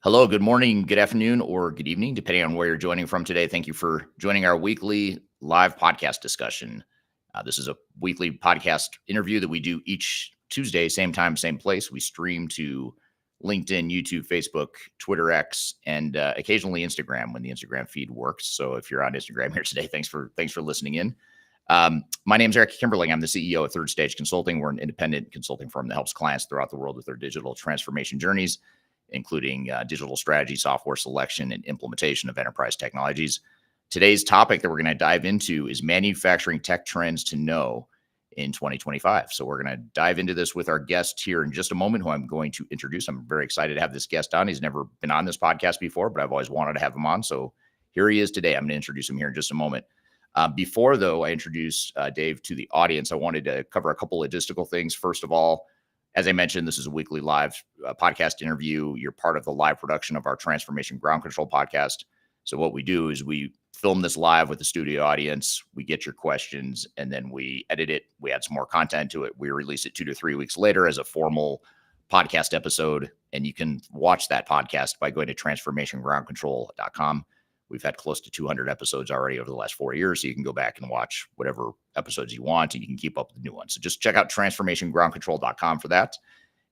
Hello, good morning, good afternoon, or good evening, depending on where you're joining from today. Thank you for joining our weekly live podcast discussion. This is a weekly podcast interview that we do each Tuesday, same time, same place. We stream to LinkedIn, YouTube, Facebook, Twitter X, and occasionally Instagram when the Instagram feed works. So if you're on Instagram here today, thanks for listening in. My name is Eric Kimberling. I'm the CEO of Third Stage Consulting. We're an independent consulting firm that helps clients throughout the world with their digital transformation journeys, including digital strategy, software selection, and implementation of enterprise technologies. Today's topic that we're going to dive into is manufacturing tech trends to know in 2025. So we're going to dive into this with our guest here in just a moment, who I'm going to introduce. I'm very excited to have this guest on. He's never been on this podcast before, but I've always wanted to have him on. So here he is today. I'm going to introduce him here in just a moment. Before, though, I introduce Dave to the audience, I wanted to cover a couple logistical things. First of all, as I mentioned, this is a weekly live podcast interview. You're part of the live production of our Transformation Ground Control podcast. So what we do is we film this live with the studio audience. We get your questions, and then we edit it. We add some more content to it. We release it 2 to 3 weeks later as a formal podcast episode. And you can watch that podcast by going to transformationgroundcontrol.com. We've had close to 200 episodes already over the last 4 years. So you can go back and watch whatever episodes you want, and you can keep up with the new ones. So just check out transformationgroundcontrol.com for that.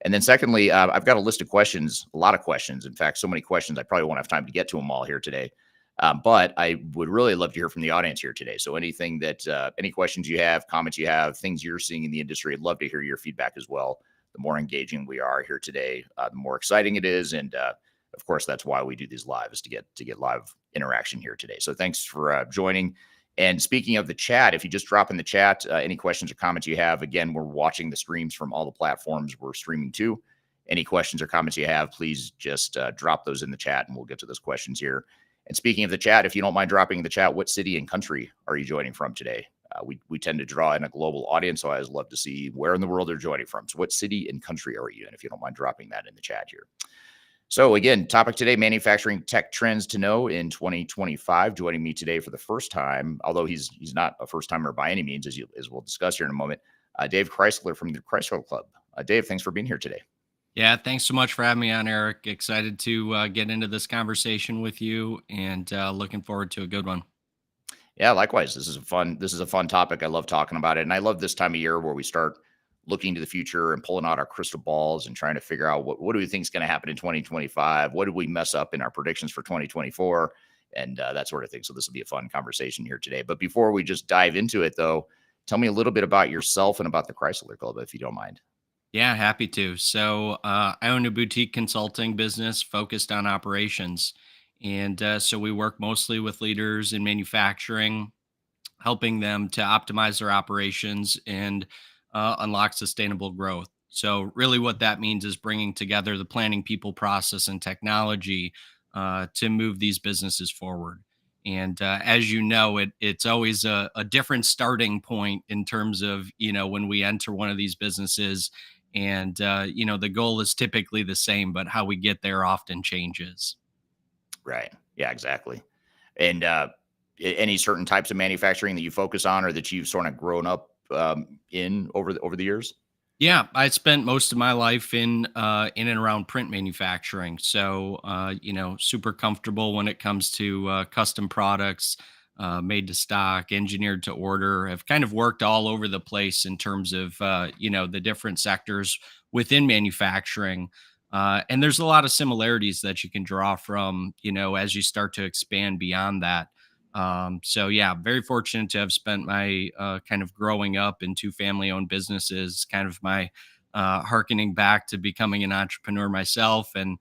And then secondly, I've got a list of questions, a lot of questions. In fact, so many questions, I probably won't have time to get to them all here today. But I would really love to hear from the audience here today. So anything that, any questions you have, comments you have, things you're seeing in the industry, I'd love to hear your feedback as well. The more engaging we are here today, the more exciting it is. And of course, that's why we do these live, is to get live interaction here today. So thanks for joining. And speaking of the chat, if you just drop in the chat, any questions or comments you have, again, we're watching the streams from all the platforms we're streaming to. Any questions or comments you have, please just drop those in the chat, and we'll get to those questions here. And speaking of the chat, if you don't mind dropping in the chat, what city and country are you joining from today? We tend to draw in a global audience, so I always love to see where in the world they're joining from. So what city and country are you in, if you don't mind dropping that in the chat here? So again, topic today, manufacturing tech trends to know in 2025. Joining me today for the first time, although he's not a first timer by any means, as we'll discuss here in a moment, Dave Crysler from the Crysler Club. Dave, thanks for being here today. Yeah, thanks so much for having me on, Eric. Excited to get into this conversation with you, and looking forward to a good one. Yeah, likewise. This is a fun topic. I love talking about it, and I love this time of year where we start looking to the future and pulling out our crystal balls and trying to figure out what do we think is going to happen in 2025? What did we mess up in our predictions for 2024? And that sort of thing. So this will be a fun conversation here today. But before we just dive into it, though, tell me a little bit about yourself and about the Crysler Club, if you don't mind. Yeah, happy to. So I own a boutique consulting business focused on operations. And so we work mostly with leaders in manufacturing, helping them to optimize their operations and unlock sustainable growth. So really what that means is bringing together the planning, people, process, and technology to move these businesses forward. And as you know, it's always a different starting point in terms of, when we enter one of these businesses. And, the goal is typically the same, but how we get there often changes. Right. Yeah, exactly. And any certain types of manufacturing that you focus on or that you've sort of grown up in over the years? Yeah, I spent most of my life in and around print manufacturing. So, super comfortable when it comes to custom products, made to stock, engineered to order. I've kind of worked all over the place in terms of, the different sectors within manufacturing. And there's a lot of similarities that you can draw from, as you start to expand beyond that. So yeah, very fortunate to have spent my kind of growing up in two family-owned businesses, kind of my hearkening back to becoming an entrepreneur myself, and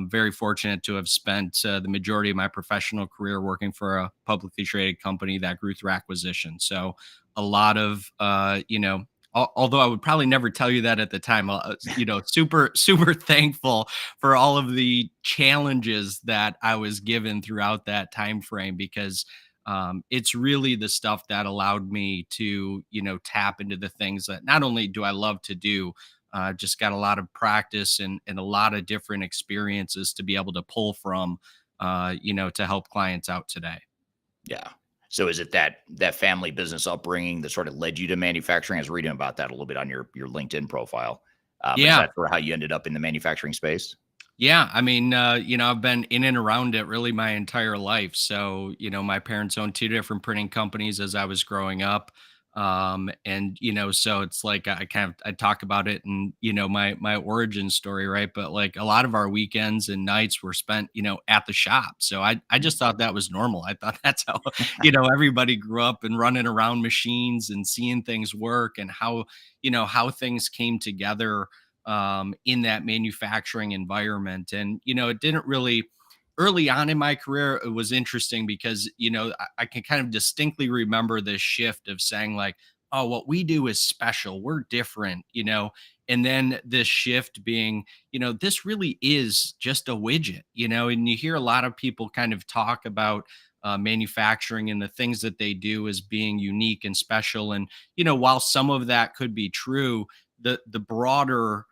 very fortunate to have spent the majority of my professional career working for a publicly traded company that grew through acquisition. So a lot of although I would probably never tell you that at the time, super, super thankful for all of the challenges that I was given throughout that time frame, because it's really the stuff that allowed me to, tap into the things that not only do I love to do, just got a lot of practice and a lot of different experiences to be able to pull from, to help clients out today. Yeah. So is it that family business upbringing that sort of led you to manufacturing? I was reading about that a little bit on your LinkedIn profile. But is Yeah. that for how you ended up in the manufacturing space? Yeah, I mean, I've been in and around it really my entire life. So, my parents owned two different printing companies as I was growing up. And so it's like I talk about it and my origin story, right? But like a lot of our weekends and nights were spent, at the shop. So I Mm. just thought that was normal. I thought that's how, everybody grew up and running around machines and seeing things work and how things came together in that manufacturing environment. And, it didn't really, early on in my career, it was interesting because, I can kind of distinctly remember this shift of saying, like, oh, what we do is special. We're different, and then this shift being, this really is just a widget, and you hear a lot of people kind of talk about manufacturing and the things that they do as being unique and special. And, while some of that could be true, the broader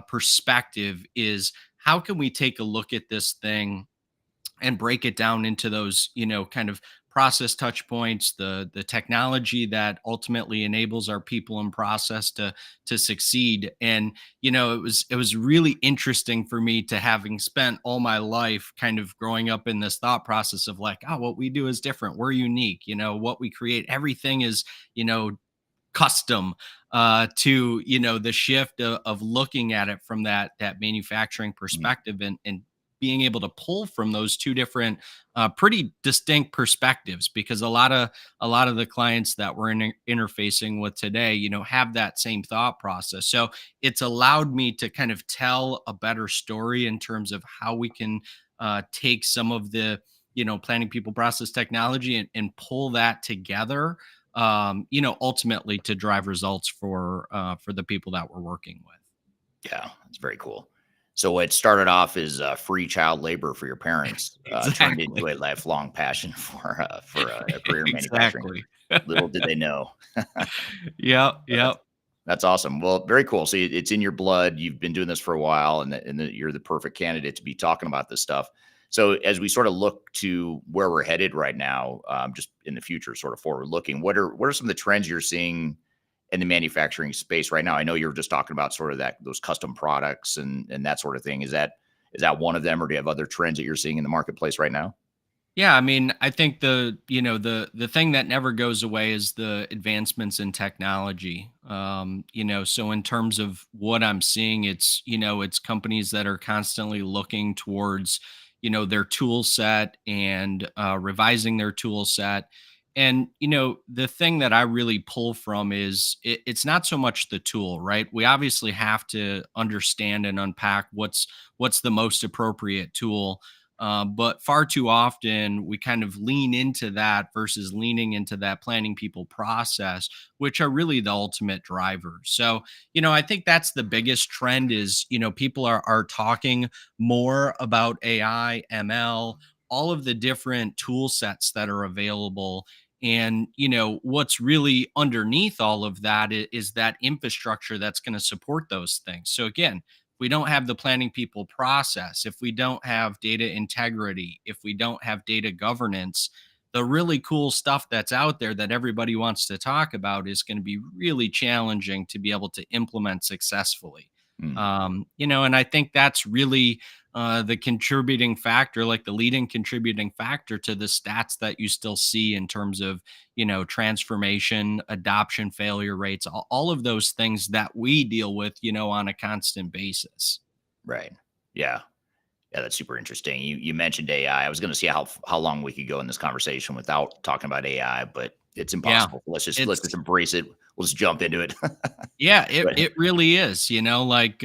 perspective is how can we take a look at this thing and break it down into those kind of process touch points, the technology that ultimately enables our people and process to succeed. And it was really interesting for me to, having spent all my life kind of growing up in this thought process of like, oh, what we do is different, we're unique, what we create, everything is you know custom, to the shift of looking at it from that manufacturing Mm. perspective, and being able to pull from those two different pretty distinct perspectives, because a lot of the clients that we're interfacing with today have that same thought process. So it's allowed me to kind of tell a better story in terms of how we can take some of the planning, people, process, technology, and pull that together, ultimately to drive results for the people that we're working with. Yeah, that's very cool. So what started off as free child labor for your parents turned Exactly. into a lifelong passion for a career in manufacturing. Exactly. Little did they know. Yep, But yep. that's awesome. Well, very cool. So it's in your blood. You've been doing this for a while, and you're the perfect candidate to be talking about this stuff. So as we sort of look to where we're headed right now, just in the future, sort of forward looking, what are some of the trends you're seeing in the manufacturing space right now? I know you were just talking about sort of that those custom products and that sort of thing. Is that one of them, or do you have other trends that you're seeing in the marketplace right now? Yeah, I mean, I think the thing that never goes away is the advancements in technology. So in terms of what I'm seeing, it's companies that are constantly looking towards, their tool set and revising their tool set. And the thing that I really pull from is it's not so much the tool, right? We obviously have to understand and unpack what's the most appropriate tool, but far too often we kind of lean into that versus leaning into that planning, people, process, which are really the ultimate drivers. So, I think that's the biggest trend is, people are talking more about AI, ML, all of the different tool sets that are available. And, what's really underneath all of that is that infrastructure that's going to support those things. So again, we don't have the planning, people, process, if we don't have data integrity, if we don't have data governance, the really cool stuff that's out there that everybody wants to talk about is going to be really challenging to be able to implement successfully. Mm, And I think that's really the contributing factor, like the leading contributing factor to the stats that you still see in terms of, transformation, adoption, failure rates, all of those things that we deal with, on a constant basis. right. Yeah. Yeah, that's super interesting. You mentioned AI. I was going to see how long we could go in this conversation without talking about AI, but it's Yeah. impossible. Let's just It's embrace it. We'll just jump into it. Yeah, it But it really is, like,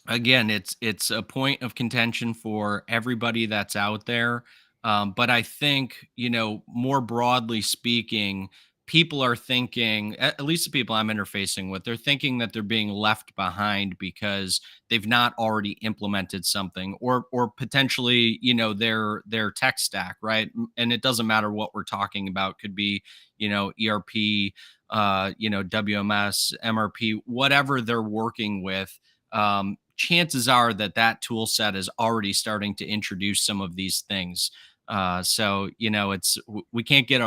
again, it's a point of contention for everybody that's out there. But I think, more broadly speaking, people are thinking, at least the people I'm interfacing with, they're thinking that they're being left behind because they've not already implemented something, or potentially, their tech stack, right? And it doesn't matter what we're talking about, could be, ERP, WMS, MRP, whatever they're working with. Chances are that tool set is already starting to introduce some of these things. So it's we can't get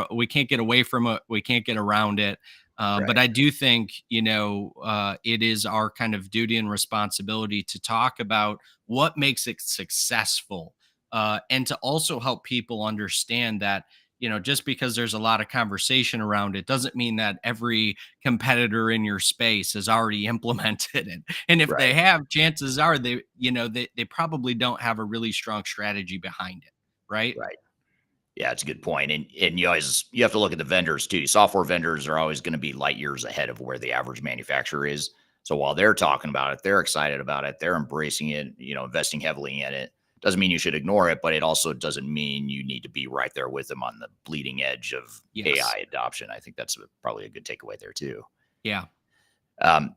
away from it. We can't get around it. But Right. I do think, it is our kind of duty and responsibility to talk about what makes it successful, and to also help people understand that, just because there's a lot of conversation around it doesn't mean that every competitor in your space has already implemented it. And if they Right. have, chances are they probably don't have a really strong strategy behind it. Right. Right. Yeah, it's a good point. And you have to look at the vendors too. Software vendors are always going to be light years ahead of where the average manufacturer is. So while they're talking about it, they're excited about it, they're embracing it, investing heavily in it. Doesn't mean you should ignore it, but it also doesn't mean you need to be right there with them on the bleeding edge of Yes. AI adoption. I think that's probably a good takeaway there too. Yeah.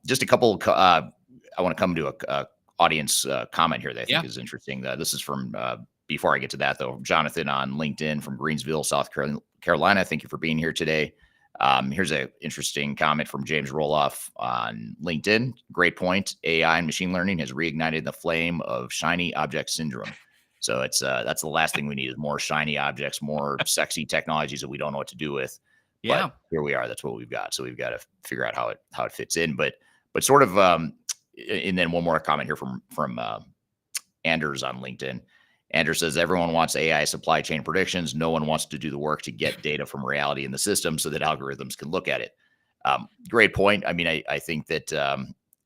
Just a couple. I want to come to a audience comment here that I think Yeah. is interesting. This is from before I get to that though, Jonathan on LinkedIn from Greensville, South Carolina. Thank you for being here today. Here's an interesting comment from James Roloff on LinkedIn. Great point. AI and machine learning has reignited the flame of shiny object syndrome. So that's the last thing we need is more shiny objects, more sexy technologies that we don't know what to do with. But Yeah. here we are. That's what we've got. So we've got to figure out how it fits in. But sort of and then one more comment here from Anders on LinkedIn. Anders says everyone wants AI supply chain predictions. No one wants to do the work to get data from reality in the system so that algorithms can look at it. Great point. I mean, I think that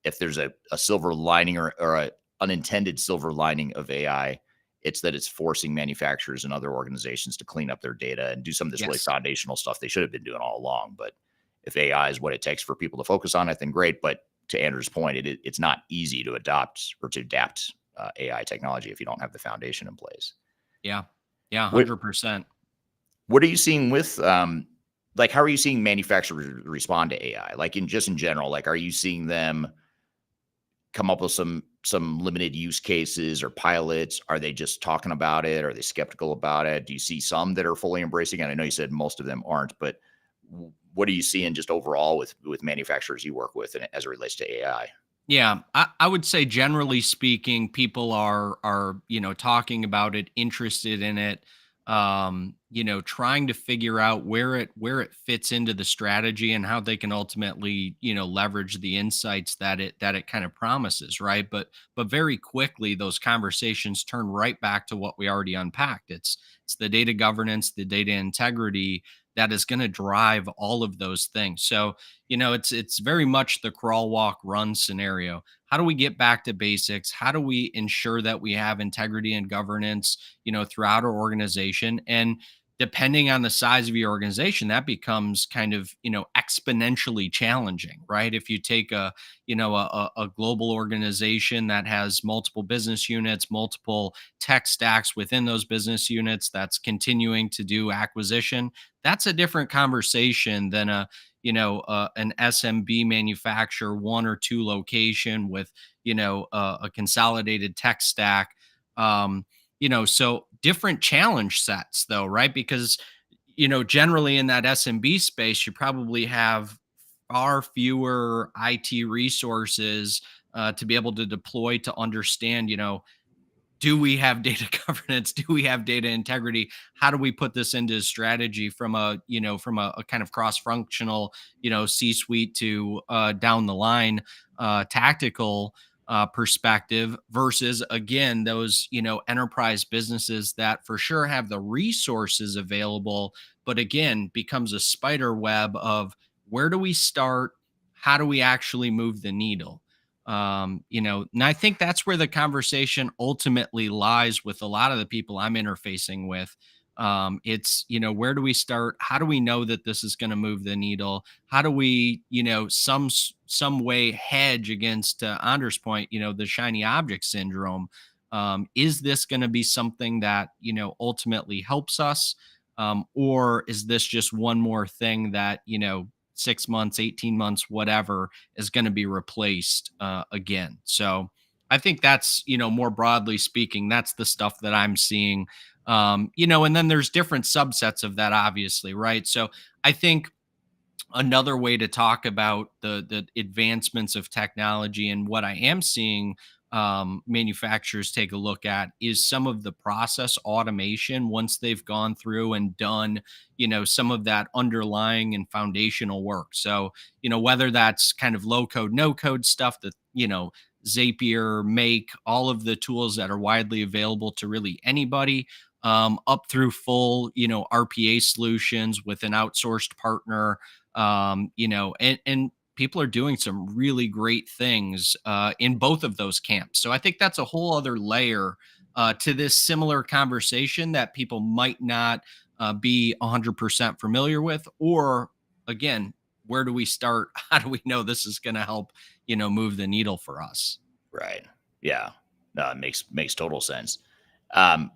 if there's a silver lining or a unintended silver lining of AI, it's that it's forcing manufacturers and other organizations to clean up their data and do some of this really Yes. foundational stuff they should have been doing all along. But if AI is what it takes for people to focus on it, then great. But to Andrew's point, it's not easy to adopt or to adapt AI technology if you don't have the foundation in place. Yeah. Yeah. What 100%. what are you seeing with like how are you seeing manufacturers respond to AI? Like in general, like are you seeing them come up with some limited use cases or pilots? Are they just talking about it? Are they skeptical about it? Do you see some that are fully embracing it? I know you said most of them aren't, but what are you seeing just overall with manufacturers you work with and as it relates to AI? Yeah, I would say generally speaking, people are talking about it, interested in it, trying to figure out where it fits into the strategy and how they can ultimately leverage the insights that it kind of promises, right? But very quickly those conversations turn right back to what we already unpacked. It's the data governance, the data integrity that is going to drive all of those things. So it's very much the crawl walk run scenario. How do we get back to basics? How do we ensure that we have integrity and governance throughout our organization? And depending on the size of your organization, that becomes kind of exponentially challenging, right? If you take a global organization that has multiple business units, multiple tech stacks within those business units, that's continuing to do acquisition, that's a different conversation than an SMB manufacturer, one or two location with a consolidated tech stack. So different challenge sets though, right? Because generally in that SMB space, you probably have far fewer IT resources to be able to deploy to understand, do we have data governance? Do we have data integrity? How do we put this into strategy from a kind of cross-functional, C-suite to down the line tactical perspective versus again those enterprise businesses that for sure have the resources available, but again becomes a spider web of where do we start? How do we actually move the needle? And I think that's where the conversation ultimately lies with a lot of the people I'm interfacing with. It's where do we start? How do we know that this is going to move the needle? How do we some way hedge against Anders point, the shiny object syndrome? Is this going to be something that ultimately helps us, or is this just one more thing that 6 months, 18 months, whatever, is going to be replaced again? So I think that's, more broadly speaking, that's the stuff that I'm seeing. And then there's different subsets of that, obviously, right? So I think another way to talk about the advancements of technology and what I am seeing manufacturers take a look at is some of the process automation once they've gone through and done, some of that underlying and foundational work. So, whether that's kind of low code, no code stuff that, Zapier, Make, all of the tools that are widely available to really anybody, up through full, RPA solutions with an outsourced partner, and people are doing some really great things in both of those camps. So I think that's a whole other layer to this similar conversation that people might not be 100% familiar with. Or again, where do we start? How do we know this is going to help, move the needle for us? Right. Yeah. No, it makes total sense. Um,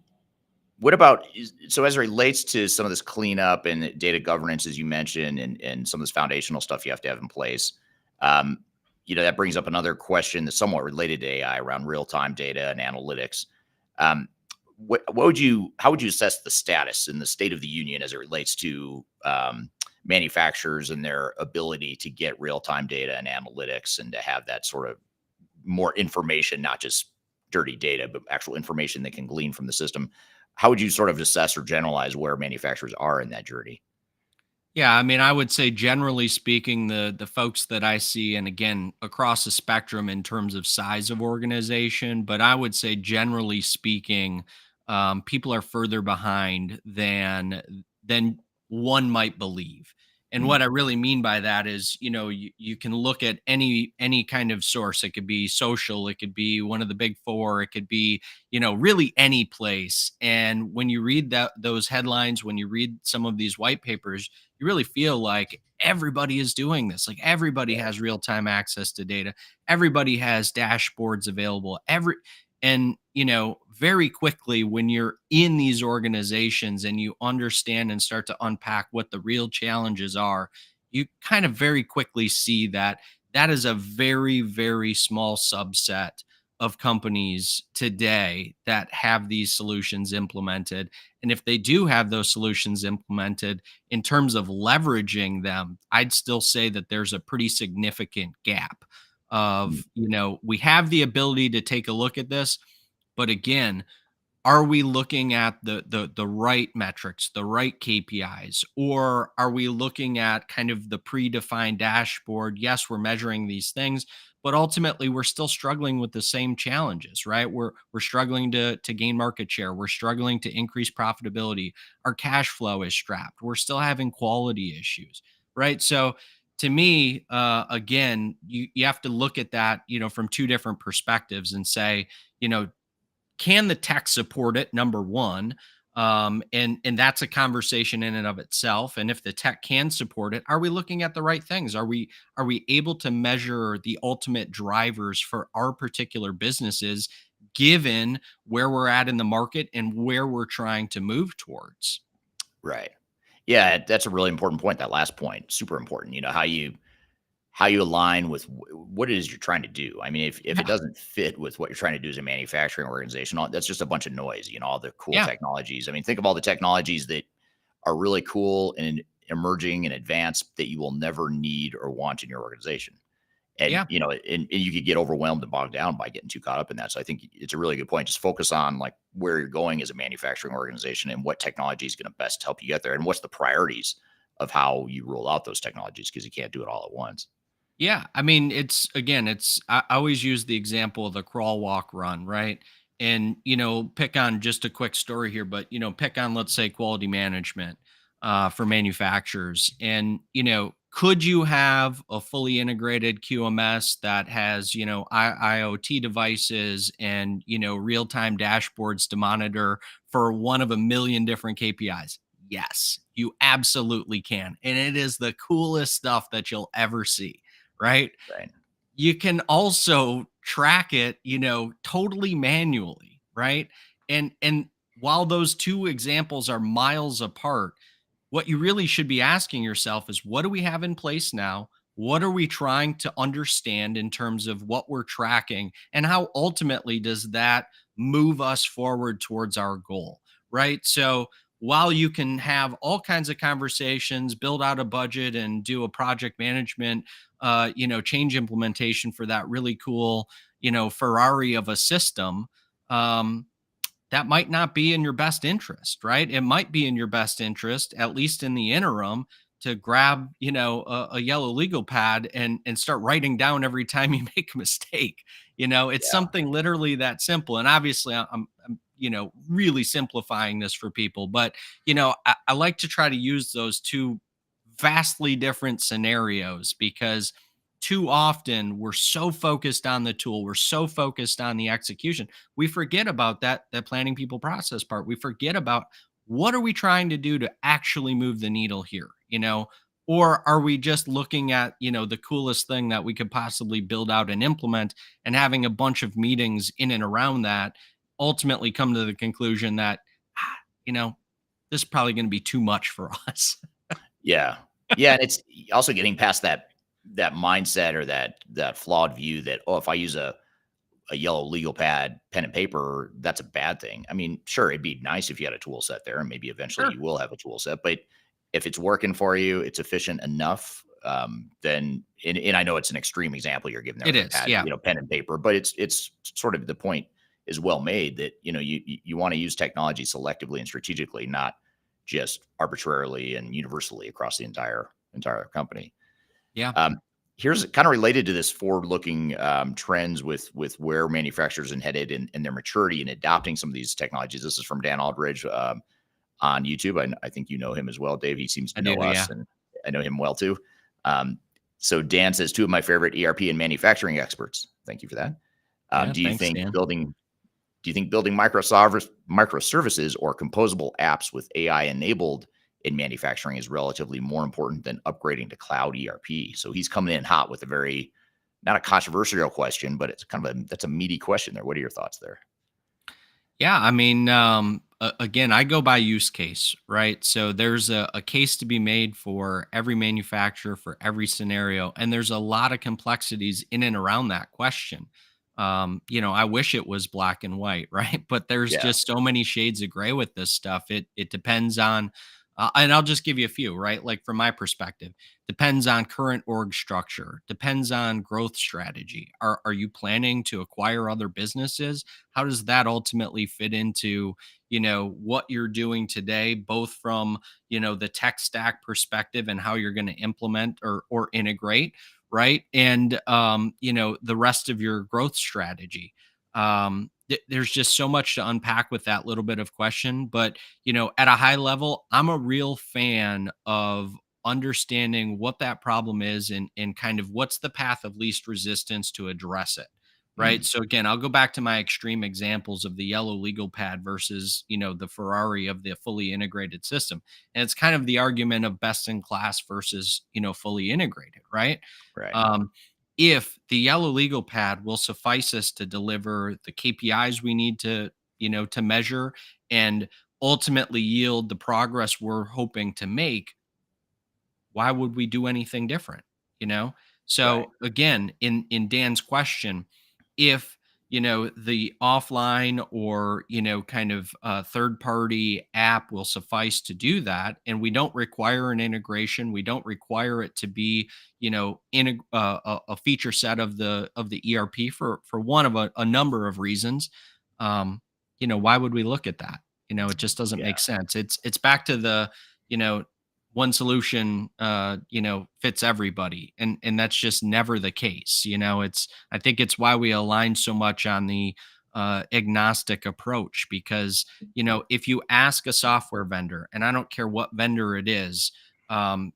what about so as it relates to some of this cleanup and data governance, as you mentioned, and some of this foundational stuff you have to have in place? Um, that brings up another question that's somewhat related to AI around real time data and analytics. Um, how would you assess the status and the state of the union as it relates to manufacturers and their ability to get real time data and analytics and to have that sort of more information, not just dirty data, but actual information they can glean from the system? How would you sort of assess or generalize where manufacturers are in that journey? Yeah, I mean, I would say generally speaking, the folks that I see, and again, across the spectrum in terms of size of organization, but I would say generally speaking, people are further behind than one might believe. And Mm, what I really mean by that is, you can look at any kind of source. It could be social, it could be one of the big four, it could be, really any place. And when you read those headlines, when you read some of these white papers, you really feel like everybody is doing this. Like everybody yeah, has real time access to data. Everybody has dashboards available. And very quickly when you're in these organizations and you understand and start to unpack what the real challenges are, you kind of very quickly see that that is a very, very small subset of companies today that have these solutions implemented. And if they do have those solutions implemented, in terms of leveraging them, I'd still say that there's a pretty significant gap mm, of, we have the ability to take a look at this, but again, are we looking at the right metrics, the right KPIs, or are we looking at kind of the predefined dashboard? Yes, we're measuring these things, but ultimately we're still struggling with the same challenges, right? We're struggling to gain market share. We're struggling to increase profitability. Our cash flow is strapped. We're still having quality issues, right? So to me, again, you have to look at that, from two different perspectives and say, you know, can the tech support it? Number one. And that's a conversation in and of itself. And if the tech can support it, are we looking at the right things? Are we able to measure the ultimate drivers for our particular businesses, given where we're at in the market and where we're trying to move towards? right. Yeah, that's a really important point. That last point, super important. How you align with what it is you're trying to do. I mean, if it Yeah. doesn't fit with what you're trying to do as a manufacturing organization, that's just a bunch of noise. All the cool Yeah. technologies. I mean, think of all the technologies that are really cool and emerging and advanced that you will never need or want in your organization. And Yeah. and you could get overwhelmed and bogged down by getting too caught up in that. So I think it's a really good point. Just focus on like where you're going as a manufacturing organization and what technology is going to best help you get there, and what's the priorities of how you roll out those technologies, because you can't do it all at once. Yeah, I mean, it's again, I always use the example of the crawl, walk, run, right? And pick on just a quick story here, but pick on, let's say, quality management for manufacturers, and could you have a fully integrated QMS that has IoT devices and real time dashboards to monitor for one of a million different KPIs? Yes, you absolutely can, and it is the coolest stuff that you'll ever see, right? Right. You can also track it, totally manually, right? And while those two examples are miles apart, what you really should be asking yourself is, what do we have in place now? What are we trying to understand in terms of what we're tracking, and how ultimately does that move us forward towards our goal, right? So while you can have all kinds of conversations, build out a budget and do a project management change implementation for that really cool, Ferrari of a system, um, that might not be in your best interest, right? It might be in your best interest, at least in the interim, to grab, a yellow legal pad and start writing down every time you make a mistake. It's Yeah. something literally that simple. And obviously, I'm really simplifying this for people, but I like to try to use those two vastly different scenarios because too often we're so focused on the tool, we're so focused on the execution, we forget about that planning people process part. We forget about what are we trying to do to actually move the needle here, or are we just looking at the coolest thing that we could possibly build out and implement, and having a bunch of meetings in and around that ultimately come to the conclusion that ah, you know this is probably going to be too much for us. Yeah. Yeah, and it's also getting past that mindset or that flawed view that, oh, if I use a yellow legal pad, pen and paper, that's a bad thing. I mean, sure, it'd be nice if you had a tool set there, and maybe eventually Sure. you will have a tool set, but if it's working for you, it's efficient enough, then and I know it's an extreme example you're giving there It with a is, pad, yeah. pen and paper, but it's sort of the point is well made that, you want to use technology selectively and strategically, not just arbitrarily and universally across the entire company. Yeah. Um, Here's kind of related to this forward-looking trends with where manufacturers are headed and their maturity in adopting some of these technologies. This is from Dan Aldridge on YouTube. I think you know him as well, Dave. He seems I to do, know yeah. us, and I know him well too. Um, so Dan says, two of my favorite ERP and manufacturing experts. Thank you for that. Yeah, Do you thanks, think Dan. building microservices or composable apps with AI enabled in manufacturing is relatively more important than upgrading to cloud ERP? So he's coming in hot with a very not a controversial question, but it's kind of that's a meaty question there. What are your thoughts there? Yeah, I mean, again, I go by use case, right? So there's a case to be made for every manufacturer for every scenario, and there's a lot of complexities in and around that question. I wish it was black and white, right? But there's Yeah, just so many shades of gray with this stuff. It depends on, and I'll just give you a few, right? Like from my perspective, depends on current org structure, depends on growth strategy. Are you planning to acquire other businesses? How does that ultimately fit into what you're doing today, both from the tech stack perspective and how you're going to implement or integrate, right? And the rest of your growth strategy. There's just so much to unpack with that little bit of question, but at a high level, I'm a real fan of understanding what that problem is, and kind of what's the path of least resistance to address it. Right. mm, So again, I'll go back to my extreme examples of the yellow legal pad versus, the Ferrari of the fully integrated system. And it's kind of the argument of best in class versus, fully integrated. Right. right, Um, if the yellow legal pad will suffice us to deliver the KPIs we need to measure and ultimately yield the progress we're hoping to make, why would we do anything different? you know right, so again, in Dan's question, if the offline or kind of third party app will suffice to do that, and we don't require an integration, we don't require it to be in a feature set of the ERP for one of a number of reasons. Why would we look at that? It just doesn't yeah, make sense. It's back to the you know one solution fits everybody, and that's just never the case. I think it's why we align so much on the agnostic approach, because if you ask a software vendor, and I don't care what vendor it is, um,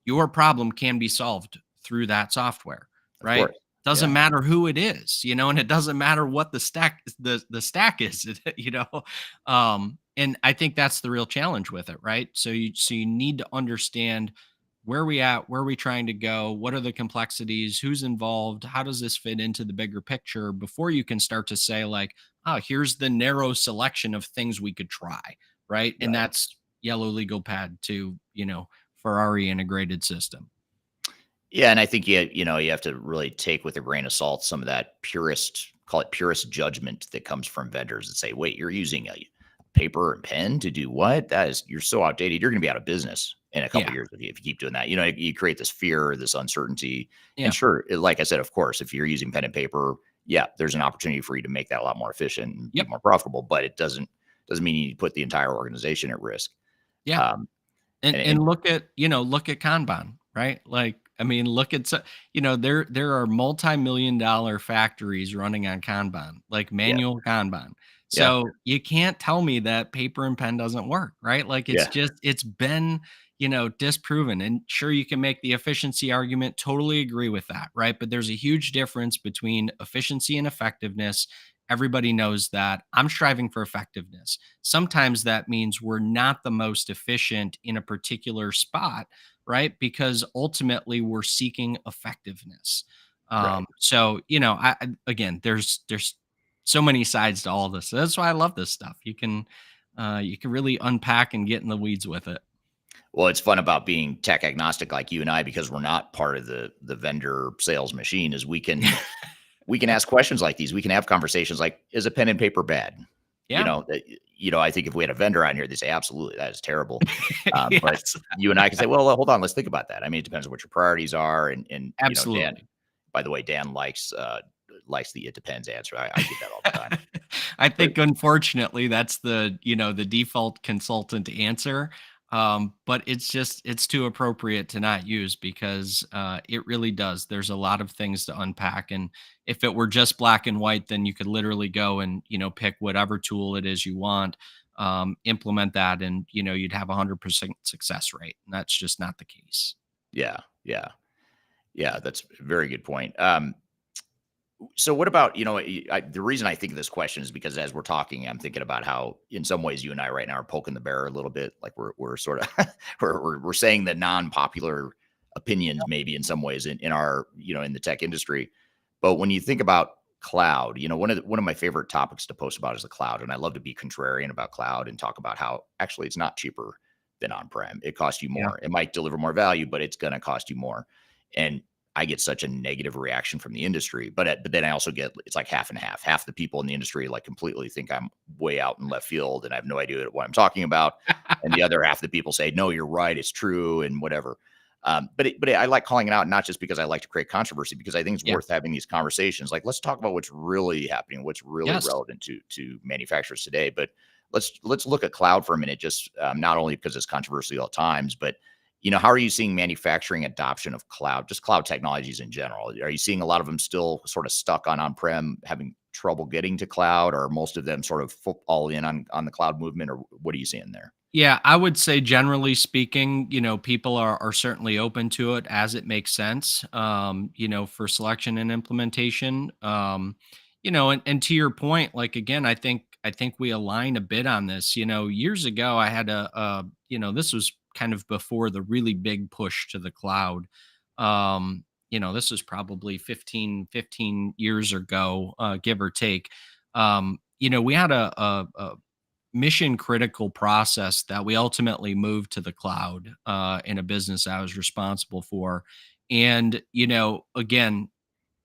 your problem can be solved through that software, of right? course, Doesn't yeah, matter who it is, and it doesn't matter what the stack is, and I think that's the real challenge with it, right? So you need to understand where we at, where are we trying to go, what are the complexities, who's involved, how does this fit into the bigger picture before you can start to say like, oh, here's the narrow selection of things we could try, right? And right. that's yellow legal pad to Ferrari integrated system. Yeah, and I think you have to really take with a grain of salt some of that call it purist judgment that comes from vendors that say, "Wait, you're using a paper and pen to do what? You're so outdated. You're going to be out of business in a couple Yeah. years if you keep doing that." You create this fear, this uncertainty, and Yeah. sure, like I said, of course, if you're using pen and paper, yeah, there's an opportunity for you to make that a lot more efficient and be Yep. more profitable, but it doesn't mean you need to put the entire organization at risk. Yeah. Um, And and look at, look at Kanban, right? Like, I mean, look at there are multi-million dollar factories running on Kanban, like yeah, manual Kanban. yeah, So you can't tell me that paper and pen doesn't work, right? Like yeah, it's been, disproven. And sure, you can make the efficiency argument, totally agree with that, right? But there's a huge difference between efficiency and effectiveness. Everybody knows that. I'm striving for effectiveness. Sometimes that means we're not the most efficient in a particular spot, right? Because ultimately we're seeking effectiveness. right. So again, there's so many sides to all this. That's why I love this stuff. You can really unpack and get in the weeds with it. Well, it's fun about being tech agnostic like you and I because we're not part of the vendor sales machine. Is we can ask questions like these. We can have conversations like, is a pen and paper bad? Yeah. I think if we had a vendor on here, they say absolutely that is terrible. But Yes. you and I can say, well, hold on, let's think about that. I mean, it depends on what your priorities are, and Dan. Absolutely. By the way, Dan likes the it depends answer. I get that all the time. I But think unfortunately that's the default consultant answer. But it's too appropriate to not use because it really does. There's a lot of things to unpack. And if it were just black and white, then you could literally go and, pick whatever tool it is you want, implement that, and you'd have 100% success rate. And that's just not the case. yeah, yeah, yeah, that's a very good point. So what about, the reason I think of this question is because as we're talking, I'm thinking about how in some ways you and I right now are poking the bear a little bit. Like we're sort of we're saying the non-popular opinions maybe in some ways in our, in the tech industry. But when you think about cloud, one of my favorite topics to post about is the cloud. And I love to be contrarian about cloud and talk about how actually it's not cheaper than on-prem. It costs you Yeah. more. It might deliver more value, but it's going to cost you more. And I get such a negative reaction from the industry, but then I also get it's like half and half. Half the people in the industry like completely think I'm way out in left field and I have no idea what I'm talking about, and the other half of the people say, "No, you're right, it's true," and whatever. I like calling it out not just because I like to create controversy, because I think it's Yeah. worth having these conversations. Like, let's talk about what's really happening, what's really Yes. relevant to manufacturers today. But let's look at cloud for a minute, just not only because it's controversial at times, but how are you seeing manufacturing adoption of cloud, just cloud technologies in general? Are you seeing a lot of them still sort of stuck on-prem, having trouble getting to cloud, or most of them sort of all in on the cloud movement, or what are you seeing there? Yeah, I would say generally speaking, people are certainly open to it as it makes sense, for selection and implementation. And to your point, like again, I think we align a bit on this. Years ago I had this was kind of before the really big push to the cloud. This was probably 15 years ago, give or take. We had a mission critical process that we ultimately moved to the cloud in a business I was responsible for. And, again,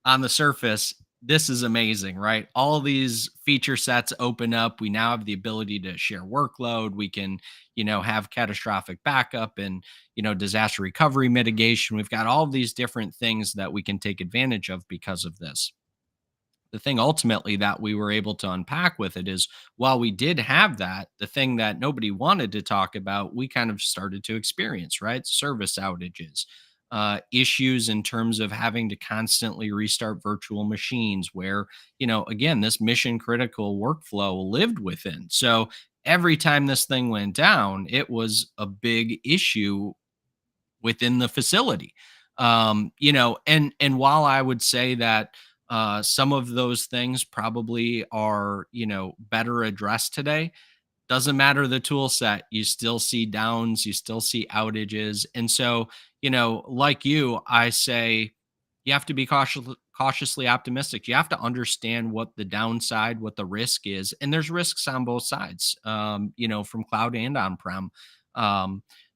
on the surface, this is amazing, right? All these feature sets open up. We now have the ability to share workload. We can, have catastrophic backup and, disaster recovery mitigation. We've got all of these different things that we can take advantage of because of this. The thing ultimately that we were able to unpack with it is while we did have that, the thing that nobody wanted to talk about, we kind of started to experience, right? Service outages, issues in terms of having to constantly restart virtual machines where, again, this mission critical workflow lived within. So every time this thing went down, it was a big issue within the facility. And while I would say that some of those things probably are, better addressed today, doesn't matter the tool set, you still see downs, you still see outages. And so, like you, I say you have to be cautiously optimistic. You have to understand what the downside, what the risk is. And there's risks on both sides, from cloud and on-prem.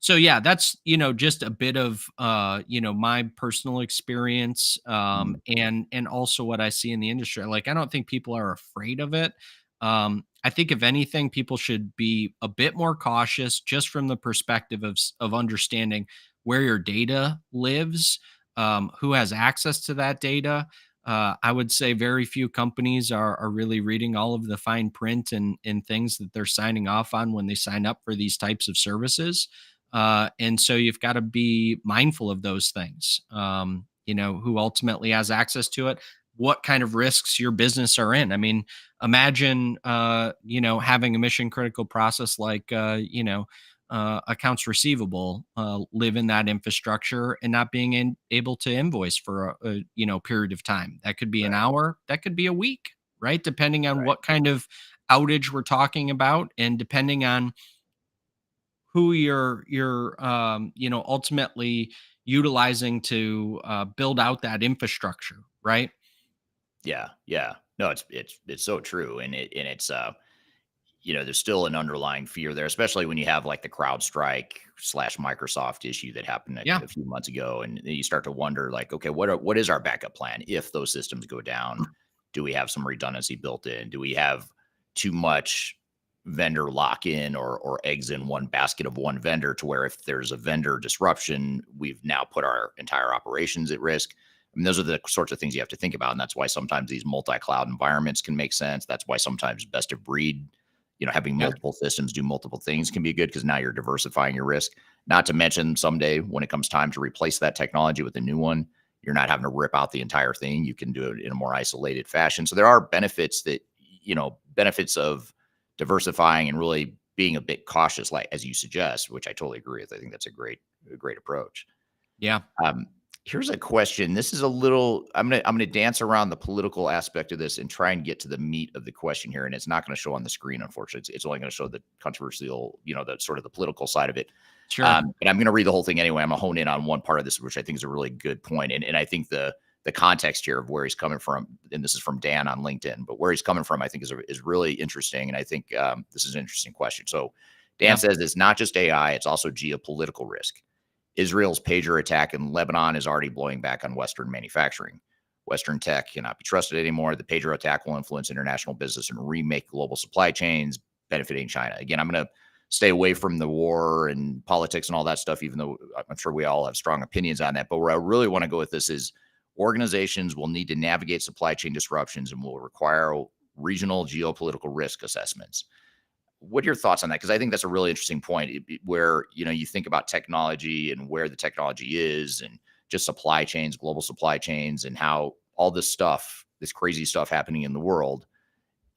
So yeah, that's, just a bit of, my personal experience, Mm, and also what I see in the industry. Like, I don't think people are afraid of it. I think if anything, people should be a bit more cautious just from the perspective of understanding where your data lives, who has access to that data. I would say very few companies are really reading all of the fine print and things that they're signing off on when they sign up for these types of services. And so you've got to be mindful of those things. Who ultimately has access to it, what kind of risks your business are in. I mean, imagine, having a mission critical process like, accounts receivable live in that infrastructure and not being able to invoice for a period of time. That could be an Right. hour, that could be a week, right? Depending on Right. what kind of outage we're talking about, and depending on who you're ultimately utilizing to build out that infrastructure, right? Yeah. Yeah. No, it's so true. It's there's still an underlying fear there, especially when you have like the CrowdStrike slash Microsoft issue that happened Yeah. a few months ago. And then you start to wonder, like, okay, what is our backup plan if those systems go down? Do we have some redundancy built in? Do we have too much vendor lock in or eggs in one basket of one vendor to where if there's a vendor disruption, we've now put our entire operations at risk? I mean, those are the sorts of things you have to think about. And that's why sometimes these multi-cloud environments can make sense. That's why sometimes best of breed, having Yeah. multiple systems do multiple things can be good because now you're diversifying your risk. Not to mention someday when it comes time to replace that technology with a new one, you're not having to rip out the entire thing. You can do it in a more isolated fashion. So there are benefits of diversifying and really being a bit cautious, like as you suggest, which I totally agree with. I think that's a great approach. Yeah. Um, Here's a question. This is a little. I'm gonna dance around the political aspect of this and try and get to the meat of the question here. And it's not going to show on the screen, unfortunately. It's only going to show the controversial, the sort of the political side of it. Sure. But I'm going to read the whole thing anyway. I'm gonna hone in on one part of this, which I think is a really good point. And I think the context here of where he's coming from, and this is from Dan on LinkedIn, but where he's coming from, I think is really interesting. And I think this is an interesting question. So Dan Yeah. says it's not just AI; it's also geopolitical risk. Israel's pager attack in Lebanon is already blowing back on Western manufacturing. Western tech cannot be trusted anymore. The pager attack will influence international business and remake global supply chains, benefiting China. Again, I'm going to stay away from the war and politics and all that stuff, even though I'm sure we all have strong opinions on that. But where I really want to go with this is organizations will need to navigate supply chain disruptions and will require regional geopolitical risk assessments. What are your thoughts on that? Because I think that's a really interesting point where, you think about technology and where the technology is and just supply chains, global supply chains, and how all this stuff, this crazy stuff happening in the world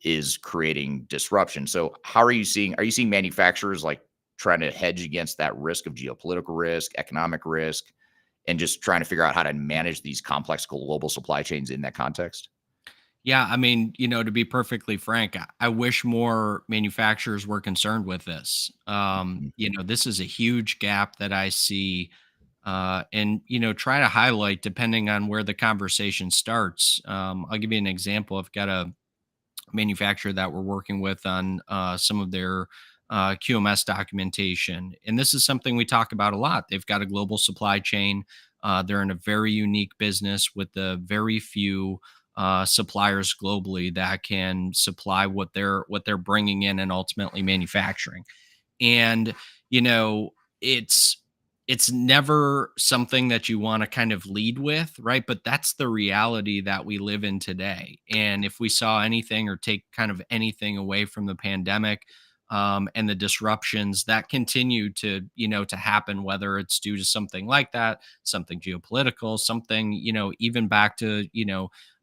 is creating disruption. So how are you seeing manufacturers like trying to hedge against that risk of geopolitical risk, economic risk, and just trying to figure out how to manage these complex global supply chains in that context? Yeah, I mean, to be perfectly frank, I wish more manufacturers were concerned with this. Mhm. This is a huge gap that I see, and try to highlight depending on where the conversation starts. I'll give you an example. I've got a manufacturer that we're working with on some of their QMS documentation. And this is something we talk about a lot. They've got a global supply chain. They're in a very unique business with the very few suppliers globally that can supply what they're bringing in and ultimately manufacturing. And you know it's it's never something that you want to kind of lead with, right? But that's the reality that we live in today. And if we saw anything or take kind of anything away from the pandemic, and the disruptions that continue to happen, whether it's due to something like that, something geopolitical, something even back to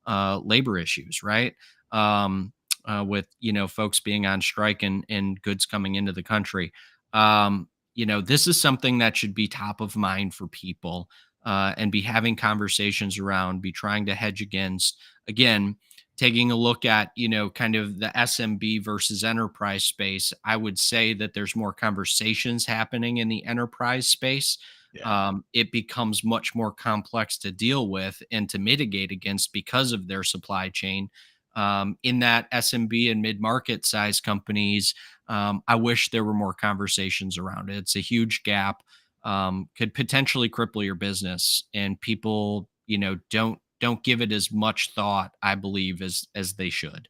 labor issues, right? With folks being on strike and goods coming into the country. This is something that should be top of mind for people, and be having conversations around, be trying to hedge against. Again, taking a look at kind of the SMB versus enterprise space, I would say that there's more conversations happening in the enterprise space. Yeah. It becomes much more complex to deal with and to mitigate against because of their supply chain. In that SMB and mid market size companies, I wish there were more conversations around it. It's a huge gap. Could potentially cripple your business, and people, don't give it as much thought, I believe, as they should.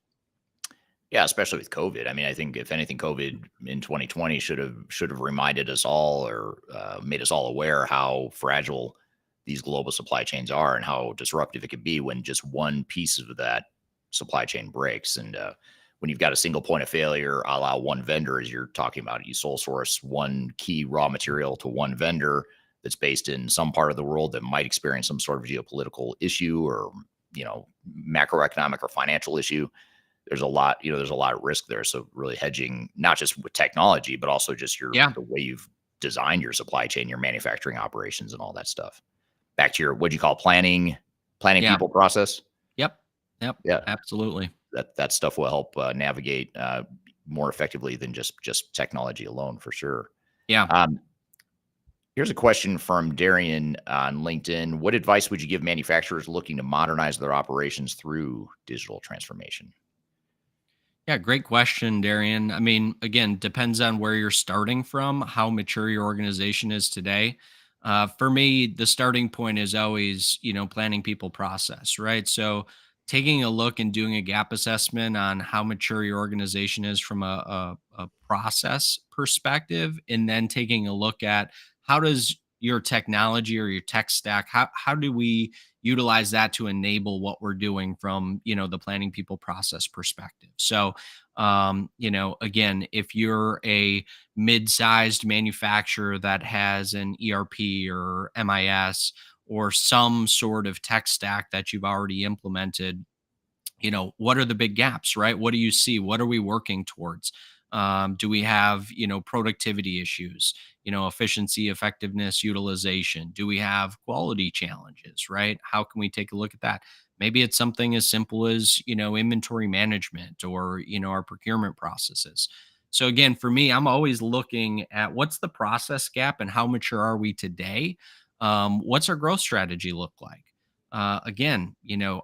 Yeah, especially with COVID. I mean, I think if anything, COVID in 2020 should have reminded us all or made us all aware how fragile these global supply chains are and how disruptive it could be when just one piece of that supply chain breaks. And when you've got a single point of failure, a la one vendor, as you're talking about, you sole source one key raw material to one vendor that's based in some part of the world that might experience some sort of geopolitical issue or, macroeconomic or financial issue. There's a lot of risk there. So really hedging, not just with technology, but also just Yeah. the way you've designed your supply chain, your manufacturing operations and all that stuff. Back to your, what'd you call planning Yeah. people process. Yep. Yep. Yeah. Absolutely. That stuff will help navigate more effectively than just technology alone for sure. Yeah. Um, Here's a question from Darian on LinkedIn. What advice would you give manufacturers looking to modernize their operations through digital transformation? Yeah, great question, Darian. I mean, again, depends on where you're starting from, how mature your organization is today. For me, the starting point is always, planning people process, right? So taking a look and doing a gap assessment on how mature your organization is from a process perspective, and then taking a look at how does your technology or your tech stack, how do we utilize that to enable what we're doing from, the planning people process perspective. So again, if you're a mid-sized manufacturer that has an ERP or MIS or some sort of tech stack that you've already implemented, what are the big gaps, right? What do you see? What are we working towards? Do we have, productivity issues, efficiency, effectiveness, utilization? Do we have quality challenges, right? How can we take a look at that? Maybe it's something as simple as, inventory management or, our procurement processes. So again, for me, I'm always looking at what's the process gap and how mature are we today? What's our growth strategy look like? Again,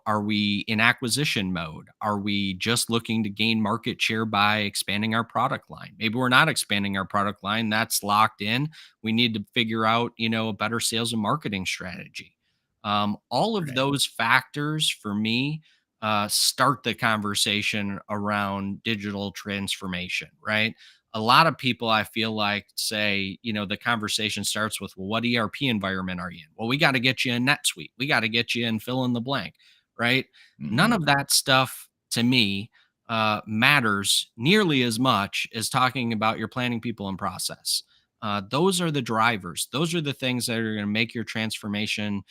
are we in acquisition mode? Are we just looking to gain market share by expanding our product line? Maybe we're not expanding our product line. That's locked in. We need to figure out, a better sales and marketing strategy. All of Right. those factors for me start the conversation around digital transformation, right? A lot of people I feel like say, the conversation starts with, well, what ERP environment are you in? Well, we got to get you in NetSuite. We got to get you in fill in the blank, right? None Hmm. of that stuff to me matters nearly as much as talking about your planning people and process. Those are the drivers. Those are the things that are going to make your transformation